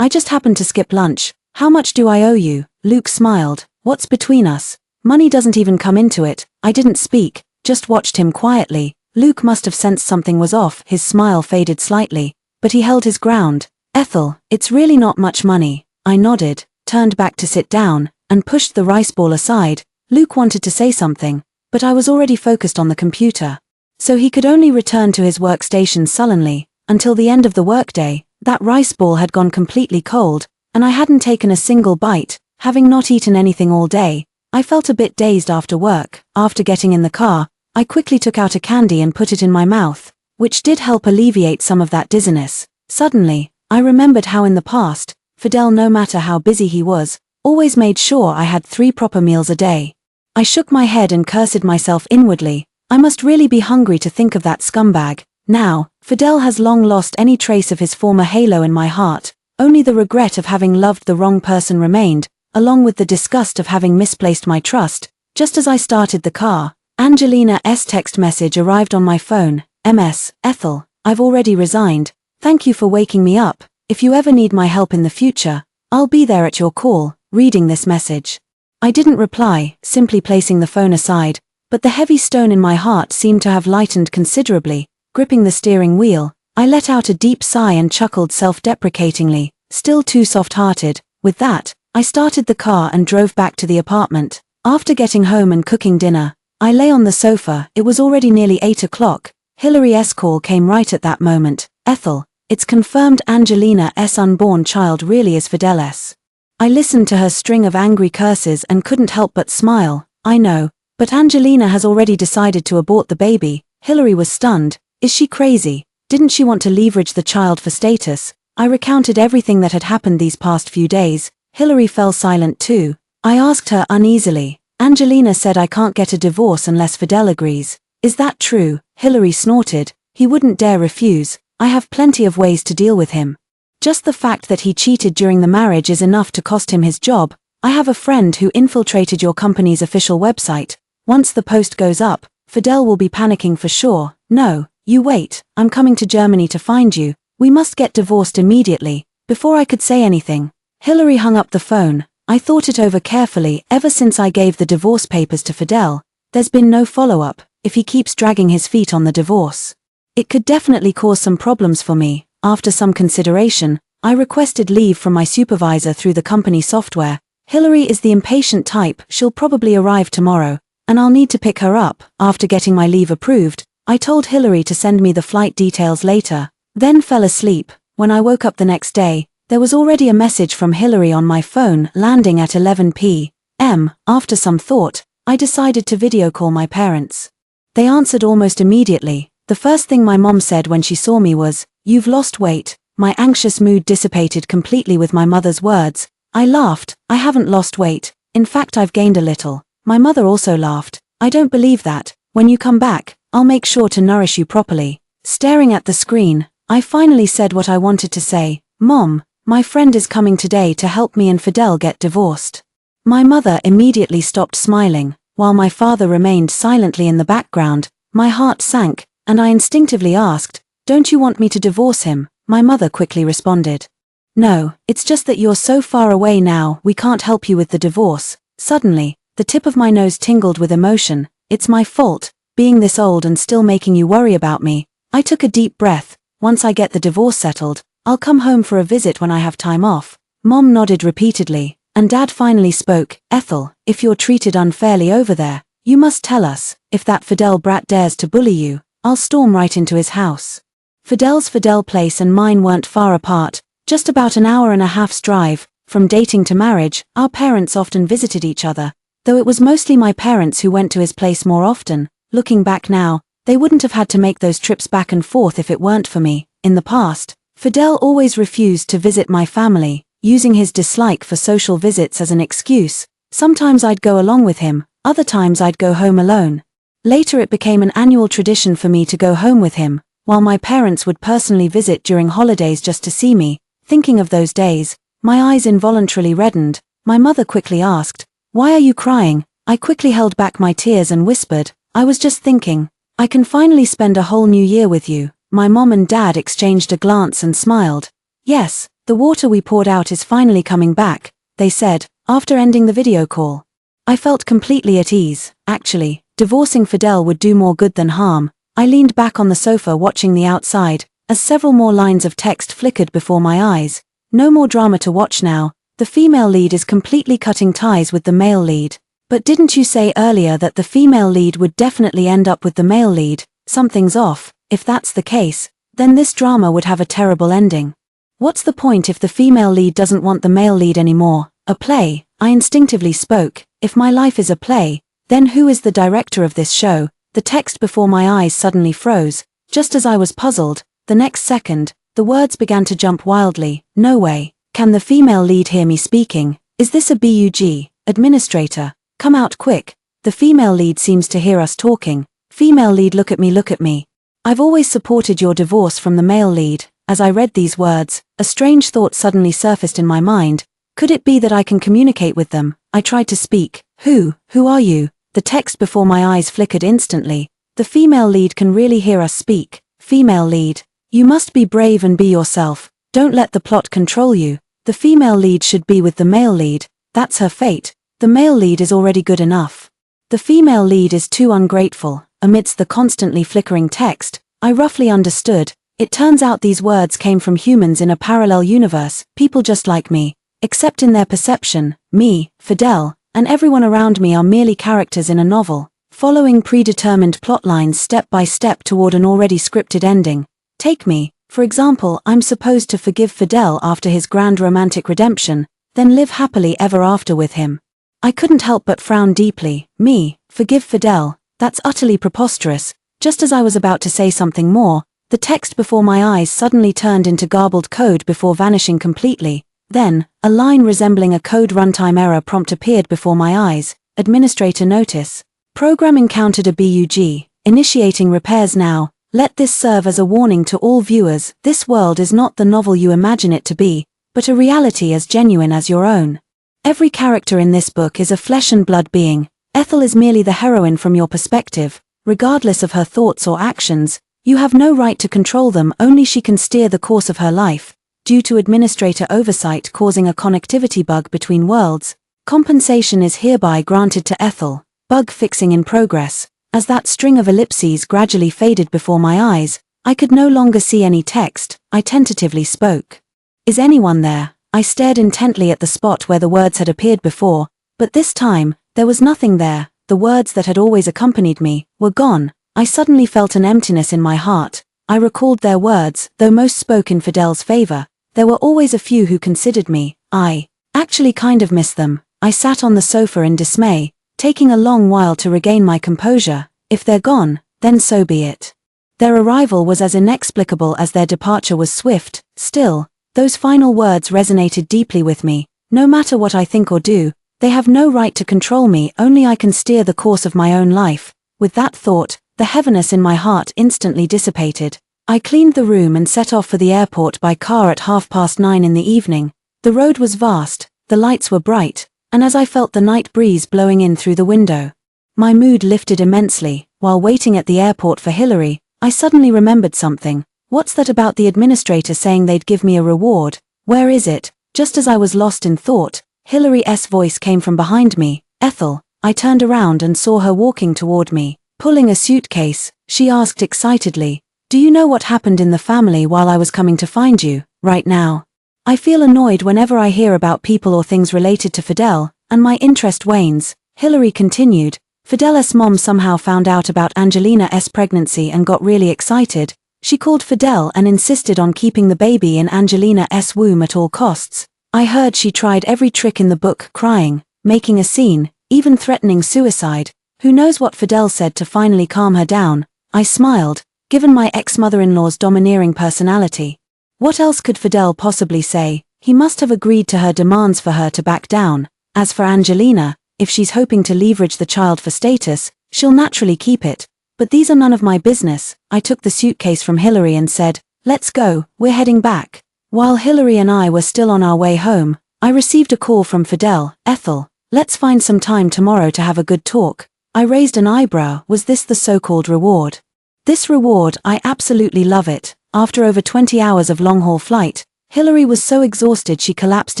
I just happened to skip lunch. How much do I owe you?" Luke smiled. "What's between us? Money doesn't even come into it." I didn't speak, just watched him quietly. Luke must have sensed something was off. His smile faded slightly, but he held his ground. "Ethel, it's really not much money." I nodded, turned back to sit down, and pushed the rice ball aside. Luke wanted to say something, but I was already focused on the computer. So he could only return to his workstation sullenly. Until the end of the workday, that rice ball had gone completely cold, and I hadn't taken a single bite, having not eaten anything all day. I felt a bit dazed after work. After getting in the car, I quickly took out a candy and put it in my mouth, which did help alleviate some of that dizziness. Suddenly, I remembered how in the past, Fidel, no matter how busy he was, always made sure I had 3 proper meals a day. I shook my head and cursed myself inwardly. I must really be hungry to think of that scumbag. Now, Fidel has long lost any trace of his former halo in my heart. Only the regret of having loved the wrong person remained, along with the disgust of having misplaced my trust. Just as I started the car, Angelina's text message arrived on my phone. "MS, Ethel, I've already resigned. Thank you for waking me up. If you ever need my help in the future, I'll be there at your call." Reading this message, I didn't reply, simply placing the phone aside, but the heavy stone in my heart seemed to have lightened considerably. Gripping the steering wheel, I let out a deep sigh and chuckled self-deprecatingly, still too soft-hearted. With that, I started the car and drove back to the apartment. After getting home and cooking dinner, I lay on the sofa. It was already nearly 8 o'clock. Hillary's call came right at that moment. "Ethel, it's confirmed Angelina's unborn child really is Fidel's." I listened to her string of angry curses and couldn't help but smile. "I know, but Angelina has already decided to abort the baby." Hillary was stunned. "Is she crazy? Didn't she want to leverage the child for status?" I recounted everything that had happened these past few days. Hillary fell silent too. I asked her uneasily. "Angelina said I can't get a divorce unless Fidel agrees. Is that true?" Hillary snorted. "He wouldn't dare refuse. I have plenty of ways to deal with him. Just the fact that he cheated during the marriage is enough to cost him his job. I have a friend who infiltrated your company's official website. Once the post goes up, Fidel will be panicking for sure." "No, you wait, I'm coming to Germany to find you. We must get divorced immediately." Before I could say anything, Hillary hung up the phone. I thought it over carefully. Ever since I gave the divorce papers to Fidel, there's been no follow-up. If he keeps dragging his feet on the divorce, it could definitely cause some problems for me. After some consideration, I requested leave from my supervisor through the company software. Hillary is the impatient type, she'll probably arrive tomorrow, and I'll need to pick her up. After getting my leave approved, I told Hillary to send me the flight details later, then fell asleep. When I woke up the next day, there was already a message from Hillary on my phone landing at 11 p.m. After some thought, I decided to video call my parents. They answered almost immediately. The first thing my mom said when she saw me was, "You've lost weight." My anxious mood dissipated completely with my mother's words. I laughed. "I haven't lost weight. In fact, I've gained a little." My mother also laughed. "I don't believe that. When you come back, I'll make sure to nourish you properly." Staring at the screen, I finally said what I wanted to say. "Mom, my friend is coming today to help me and Fidel get divorced." My mother immediately stopped smiling, while my father remained silently in the background. My heart sank, and I instinctively asked, "Don't you want me to divorce him?" My mother quickly responded, "No, it's just that you're so far away now, we can't help you with the divorce." Suddenly, the tip of my nose tingled with emotion. "It's my fault, being this old and still making you worry about me." I took a deep breath. "Once I get the divorce settled, I'll come home for a visit when I have time off." Mom nodded repeatedly, and Dad finally spoke. "Ethel, if you're treated unfairly over there, you must tell us. If that Fidel brat dares to bully you, I'll storm right into his house." Fidel's place and mine weren't far apart, just about an hour and a half's drive. From dating to marriage, our parents often visited each other, though it was mostly my parents who went to his place more often. Looking back now, they wouldn't have had to make those trips back and forth if it weren't for me. In the past, Fidel always refused to visit my family, using his dislike for social visits as an excuse. Sometimes I'd go along with him, other times I'd go home alone. Later it became an annual tradition for me to go home with him, while my parents would personally visit during holidays just to see me. Thinking of those days, my eyes involuntarily reddened. My mother quickly asked, "Why are you crying?" I quickly held back my tears and whispered, "I was just thinking, I can finally spend a whole new year with you." My mom and dad exchanged a glance and smiled. "Yes, the water we poured out is finally coming back," they said, after ending the video call. I felt completely at ease. Actually, divorcing Fidel would do more good than harm. I leaned back on the sofa watching the outside, as several more lines of text flickered before my eyes. No more drama to watch now. The female lead is completely cutting ties with the male lead. "But didn't you say earlier that the female lead would definitely end up with the male lead?" Something's off. If that's the case, then this drama would have a terrible ending. What's the point if the female lead doesn't want the male lead anymore? A play, I instinctively spoke. If my life is a play, then who is the director of this show? The text before my eyes suddenly froze. Just as I was puzzled, the next second, the words began to jump wildly. "No way. Can the female lead hear me speaking? Is this a bug? Administrator, come out quick. The female lead seems to hear us talking." Female lead, look at me, look at me. "I've always supported your divorce from the male lead." As I read these words, a strange thought suddenly surfaced in my mind. Could it be that I can communicate with them? I tried to speak. Who are you?" The text before my eyes flickered instantly. The female lead can really hear us speak. Female lead, you must be brave and be yourself. Don't let the plot control you. The female lead should be with the male lead. That's her fate. The male lead is already good enough. The female lead is too ungrateful. Amidst the constantly flickering text, I roughly understood. It turns out these words came from humans in a parallel universe, people just like me. Except in their perception, me, Fidel, and everyone around me are merely characters in a novel, following predetermined plotlines step by step toward an already scripted ending. Take me, for example, I'm supposed to forgive Fidel after his grand romantic redemption, then live happily ever after with him. I couldn't help but frown deeply. Me, forgive Fidel? That's utterly preposterous. Just as I was about to say something more, the text before my eyes suddenly turned into garbled code before vanishing completely. Then, a line resembling a code runtime error prompt appeared before my eyes. Administrator notice. Program encountered a bug. Initiating repairs now. Let this serve as a warning to all viewers. This world is not the novel you imagine it to be, but a reality as genuine as your own. Every character in this book is a flesh and blood being. Ethel is merely the heroine from your perspective. Regardless of her thoughts or actions, you have no right to control them, only she can steer the course of her life. Due to administrator oversight causing a connectivity bug between worlds, compensation is hereby granted to Ethel. Bug fixing in progress. As that string of ellipses gradually faded before my eyes, I could no longer see any text. I tentatively spoke. Is anyone there? I stared intently at the spot where the words had appeared before, but this time, there was nothing there. The words that had always accompanied me were gone. I suddenly felt an emptiness in my heart. I recalled their words, though most spoke in Fidel's favor. There were always a few who considered me. I actually kind of missed them. I sat on the sofa in dismay, taking a long while to regain my composure. If they're gone, then so be it. Their arrival was as inexplicable as their departure was swift. Still, those final words resonated deeply with me. No matter what I think or do, they have no right to control me, only I can steer the course of my own life. With that thought, the heaviness in my heart instantly dissipated. I cleaned the room and set off for the airport by car at 9:30 in the evening. The road was vast, the lights were bright, and as I felt the night breeze blowing in through the window, my mood lifted immensely. While waiting at the airport for Hillary, I suddenly remembered something. What's that about the administrator saying they'd give me a reward? Where is it? Just as I was lost in thought, Hillary's voice came from behind me. Ethel. I turned around and saw her walking toward me, pulling a suitcase. She asked excitedly, "Do you know what happened in the family while I was coming to find you, right now?" I feel annoyed whenever I hear about people or things related to Fidel, and my interest wanes. Hillary continued, Fidel's mom somehow found out about Angelina's pregnancy and got really excited. She called Fidel and insisted on keeping the baby in Angelina's womb at all costs. I heard she tried every trick in the book, crying, making a scene, even threatening suicide. Who knows what Fidel said to finally calm her down? I smiled, given my ex-mother-in-law's domineering personality. What else could Fidel possibly say? He must have agreed to her demands for her to back down. As for Angelina, if she's hoping to leverage the child for status, she'll naturally keep it. But these are none of my business. I took the suitcase from Hillary and said, "Let's go, we're heading back." While Hillary and I were still on our way home, I received a call from Fidel. "Ethel, let's find some time tomorrow to have a good talk." I raised an eyebrow. Was this the so-called reward? This reward, I absolutely love it. After over 20 hours of long-haul flight, Hillary was so exhausted she collapsed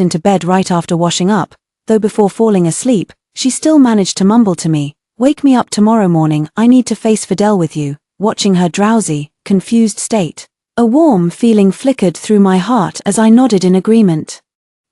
into bed right after washing up, though before falling asleep, she still managed to mumble to me, "Wake me up tomorrow morning, I need to face Fidel with you." Watching her drowsy, confused state, a warm feeling flickered through my heart as I nodded in agreement.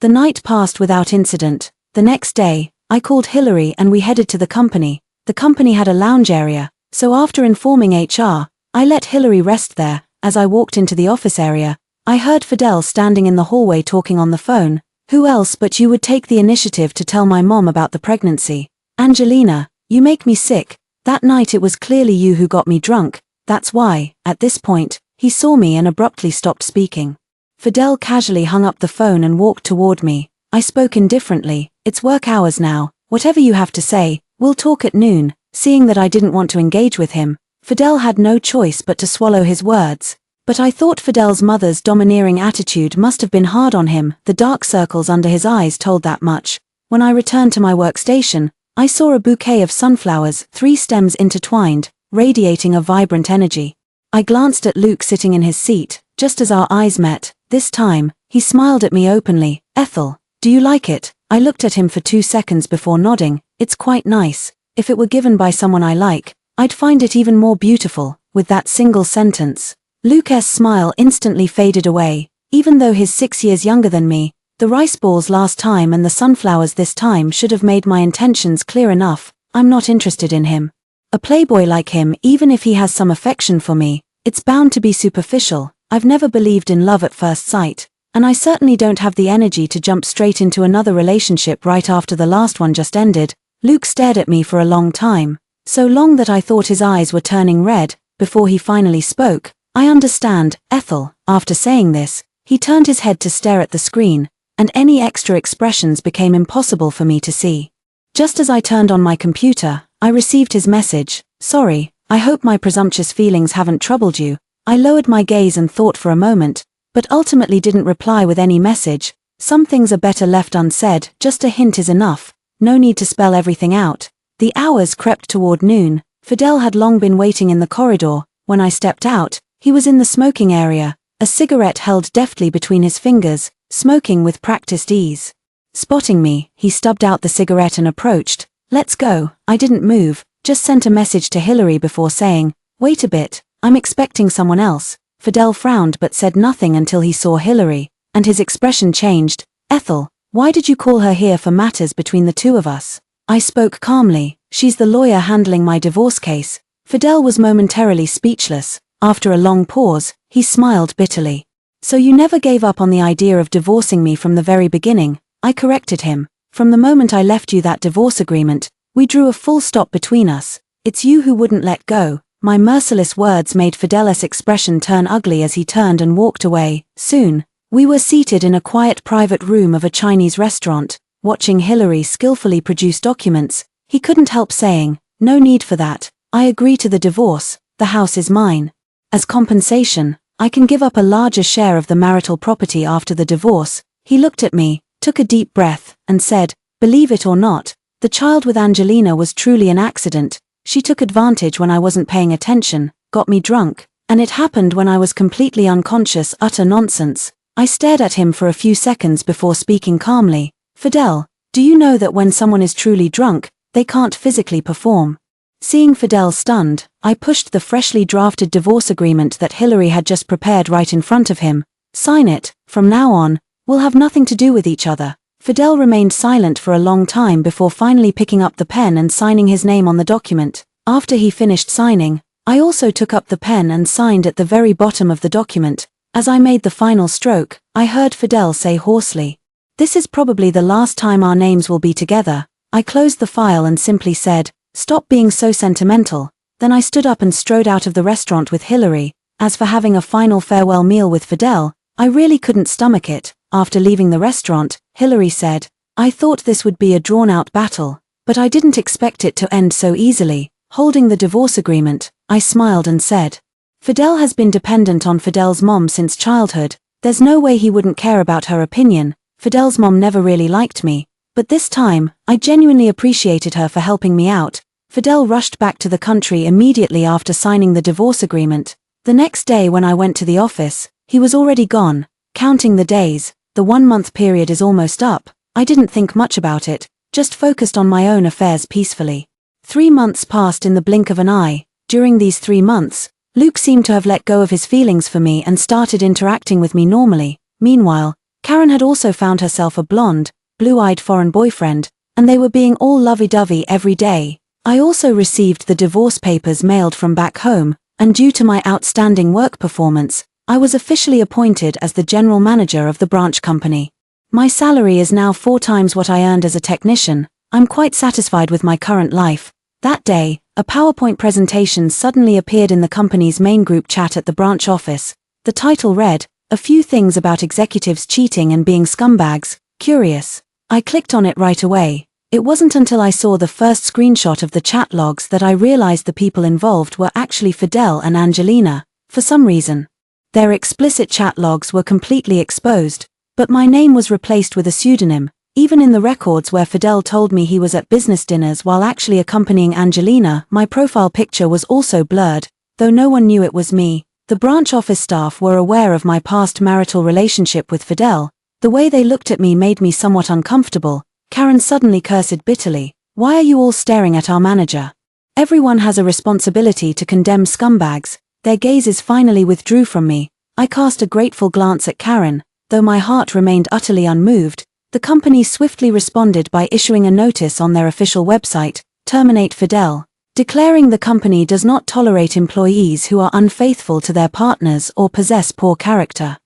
The night passed without incident. The next day, I called Hillary and we headed to the company. The company had a lounge area, so after informing HR, I let Hillary rest there. As I walked into the office area, I heard Fidel standing in the hallway talking on the phone. "Who else but you would take the initiative to tell my mom about the pregnancy? Angelina, you make me sick. That night it was clearly you who got me drunk, that's why." At this point, he saw me and abruptly stopped speaking. Fidel casually hung up the phone and walked toward me. I spoke indifferently, "It's work hours now, whatever you have to say, we'll talk at noon." Seeing that I didn't want to engage with him, Fidel had no choice but to swallow his words. But I thought Fidel's mother's domineering attitude must have been hard on him. The dark circles under his eyes told that much. When I returned to my workstation, I saw a bouquet of sunflowers, 3 stems intertwined, radiating a vibrant energy. I glanced at Luke sitting in his seat. Just as our eyes met, this time, he smiled at me openly. "Ethel, do you like it?" I looked at him for 2 seconds before nodding. "It's quite nice. If it were given by someone I like, I'd find it even more beautiful." With that single sentence, Luke's smile instantly faded away. Even though he's 6 years younger than me, the rice balls last time and the sunflowers this time should have made my intentions clear enough. I'm not interested in him. A playboy like him, even if he has some affection for me, it's bound to be superficial. I've never believed in love at first sight, and I certainly don't have the energy to jump straight into another relationship right after the last one just ended. Luke stared at me for a long time, so long that I thought his eyes were turning red. Before he finally spoke, "I understand, Ethel." After saying this, he turned his head to stare at the screen, and any extra expressions became impossible for me to see. Just as I turned on my computer, I received his message. "Sorry, I hope my presumptuous feelings haven't troubled you." I lowered my gaze and thought for a moment, but ultimately didn't reply with any message. Some things are better left unsaid, just a hint is enough. No need to spell everything out. The hours crept toward noon. Fidel had long been waiting in the corridor. When I stepped out, he was in the smoking area, a cigarette held deftly between his fingers, smoking with practiced ease. Spotting me, he stubbed out the cigarette and approached. "Let's go." I didn't move, just sent a message to Hillary before saying, "Wait a bit, I'm expecting someone else." Fidel frowned but said nothing until he saw Hillary. and his expression changed. "Ethel, why did you call her here for matters between the two of us?" I spoke calmly. "She's the lawyer handling my divorce case." Fidel was momentarily speechless. After a long pause, he smiled bitterly. "So you never gave up on the idea of divorcing me from the very beginning?" I corrected him. "From the moment I left you that divorce agreement, we drew a full stop between us. It's you who wouldn't let go." My merciless words made Fidel's expression turn ugly as he turned and walked away. Soon, we were seated in a quiet private room of a Chinese restaurant, watching Hillary skillfully produce documents. He couldn't help saying, "No need for that. I agree to the divorce. The house is mine. As compensation, I can give up a larger share of the marital property after the divorce." He looked at me, took a deep breath, and said, "Believe it or not, the child with Angelina was truly an accident. She took advantage when I wasn't paying attention, got me drunk, and it happened when I was completely unconscious." Utter nonsense. I stared at him for a few seconds before speaking calmly. "Fidel, do you know that when someone is truly drunk, they can't physically perform?" Seeing Fidel stunned, I pushed the freshly drafted divorce agreement that Hillary had just prepared right in front of him. "Sign it. From now on, we'll have nothing to do with each other." Fidel remained silent for a long time before finally picking up the pen and signing his name on the document. After he finished signing, I also took up the pen and signed at the very bottom of the document. As I made the final stroke, I heard Fidel say hoarsely, "This is probably the last time our names will be together." I closed the file and simply said, "Stop being so sentimental." Then I stood up and strode out of the restaurant with Hillary. As for having a final farewell meal with Fidel, I really couldn't stomach it. After leaving the restaurant, Hillary said, "I thought this would be a drawn-out battle, but I didn't expect it to end so easily." Holding the divorce agreement, I smiled and said, "Fidel has been dependent on Fidel's mom since childhood. There's no way he wouldn't care about her opinion. Fidel's mom never really liked me, but this time, I genuinely appreciated her for helping me out." Fidel rushed back to the country immediately after signing the divorce agreement. The next day when I went to the office, he was already gone. Counting the days, the 1-month period is almost up. I didn't think much about it, just focused on my own affairs peacefully. 3 months passed in the blink of an eye. During these 3 months, Luke seemed to have let go of his feelings for me and started interacting with me normally. Meanwhile, Karen had also found herself a blonde, blue-eyed foreign boyfriend, and they were being all lovey-dovey every day. I also received the divorce papers mailed from back home, and due to my outstanding work performance, I was officially appointed as the general manager of the branch company. My salary is now 4 times what I earned as a technician. I'm quite satisfied with my current life. That day, a PowerPoint presentation suddenly appeared in the company's main group chat at the branch office. The title read, "A Few Things About Executives Cheating and Being Scumbags." Curious. I clicked on it right away. It wasn't until I saw the first screenshot of the chat logs that I realized the people involved were actually Fidel and Angelina. For some reason, their explicit chat logs were completely exposed, but my name was replaced with a pseudonym. Even in the records where Fidel told me he was at business dinners while actually accompanying Angelina, my profile picture was also blurred, though no one knew it was me. The branch office staff were aware of my past marital relationship with Fidel. The way they looked at me made me somewhat uncomfortable. Karen suddenly cursed bitterly. "Why are you all staring at our manager? Everyone has a responsibility to condemn scumbags." Their gazes finally withdrew from me. I cast a grateful glance at Karen, though my heart remained utterly unmoved. The company swiftly responded by issuing a notice on their official website, "Terminate Fidel," declaring the company does not tolerate employees who are unfaithful to their partners or possess poor character.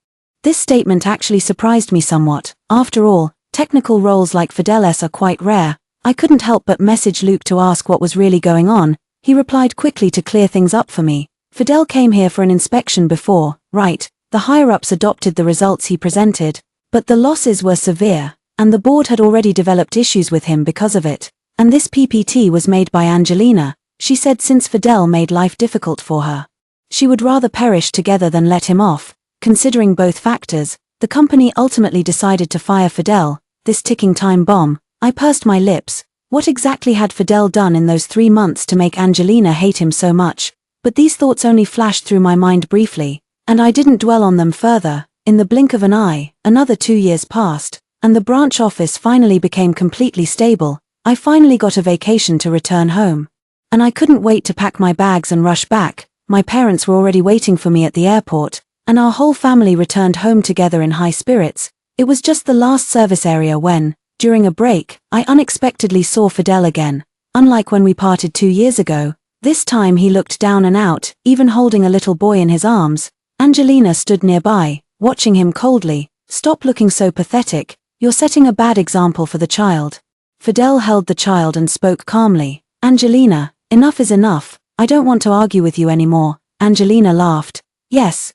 This statement actually surprised me somewhat. After all, technical roles like Fidel's are quite rare. I couldn't help but message Luke to ask what was really going on. He replied quickly to clear things up for me. "Fidel came here for an inspection before, right? The higher-ups adopted the results he presented, but the losses were severe, and the board had already developed issues with him because of it. And this PPT was made by Angelina. She said since Fidel made life difficult for her, she would rather perish together than let him off." Considering both factors, the company ultimately decided to fire Fidel, this ticking time bomb. I pursed my lips. What exactly had Fidel done in those 3 months to make Angelina hate him so much? But these thoughts only flashed through my mind briefly, and I didn't dwell on them further. In the blink of an eye, another 2 years passed, and the branch office finally became completely stable. I finally got a vacation to return home. And I couldn't wait to pack my bags and rush back. My parents were already waiting for me at the airport. and our whole family returned home together in high spirits. It was just the last service area when, during a break, I unexpectedly saw Fidel again. Unlike when we parted 2 years ago, this time he looked down and out, even holding a little boy in his arms. Angelina stood nearby, watching him coldly. Stop looking so pathetic, you're setting a bad example for the child. Fidel held the child and spoke calmly. Angelina, enough is enough, I don't want to argue with you anymore. Angelina laughed. Yes,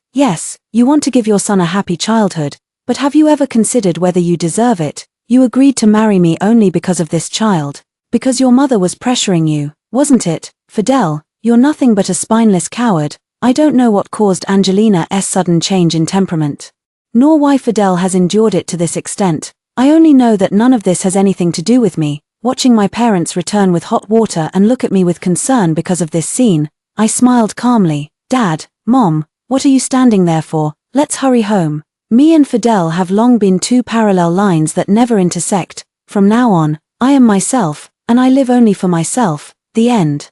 you want to give your son a happy childhood, but have you ever considered whether you deserve it? You agreed to marry me only because of this child. Because your mother was pressuring you, wasn't it? Fidel, you're nothing but a spineless coward. I don't know what caused Angelina's sudden change in temperament, nor why Fidel has endured it to this extent. I only know that none of this has anything to do with me. Watching my parents return with hot water and look at me with concern because of this scene, I smiled calmly. Dad, Mom, what are you standing there for? Let's hurry home. Me and Fidel have long been two parallel lines that never intersect. From now on, I am myself, and I live only for myself. The end.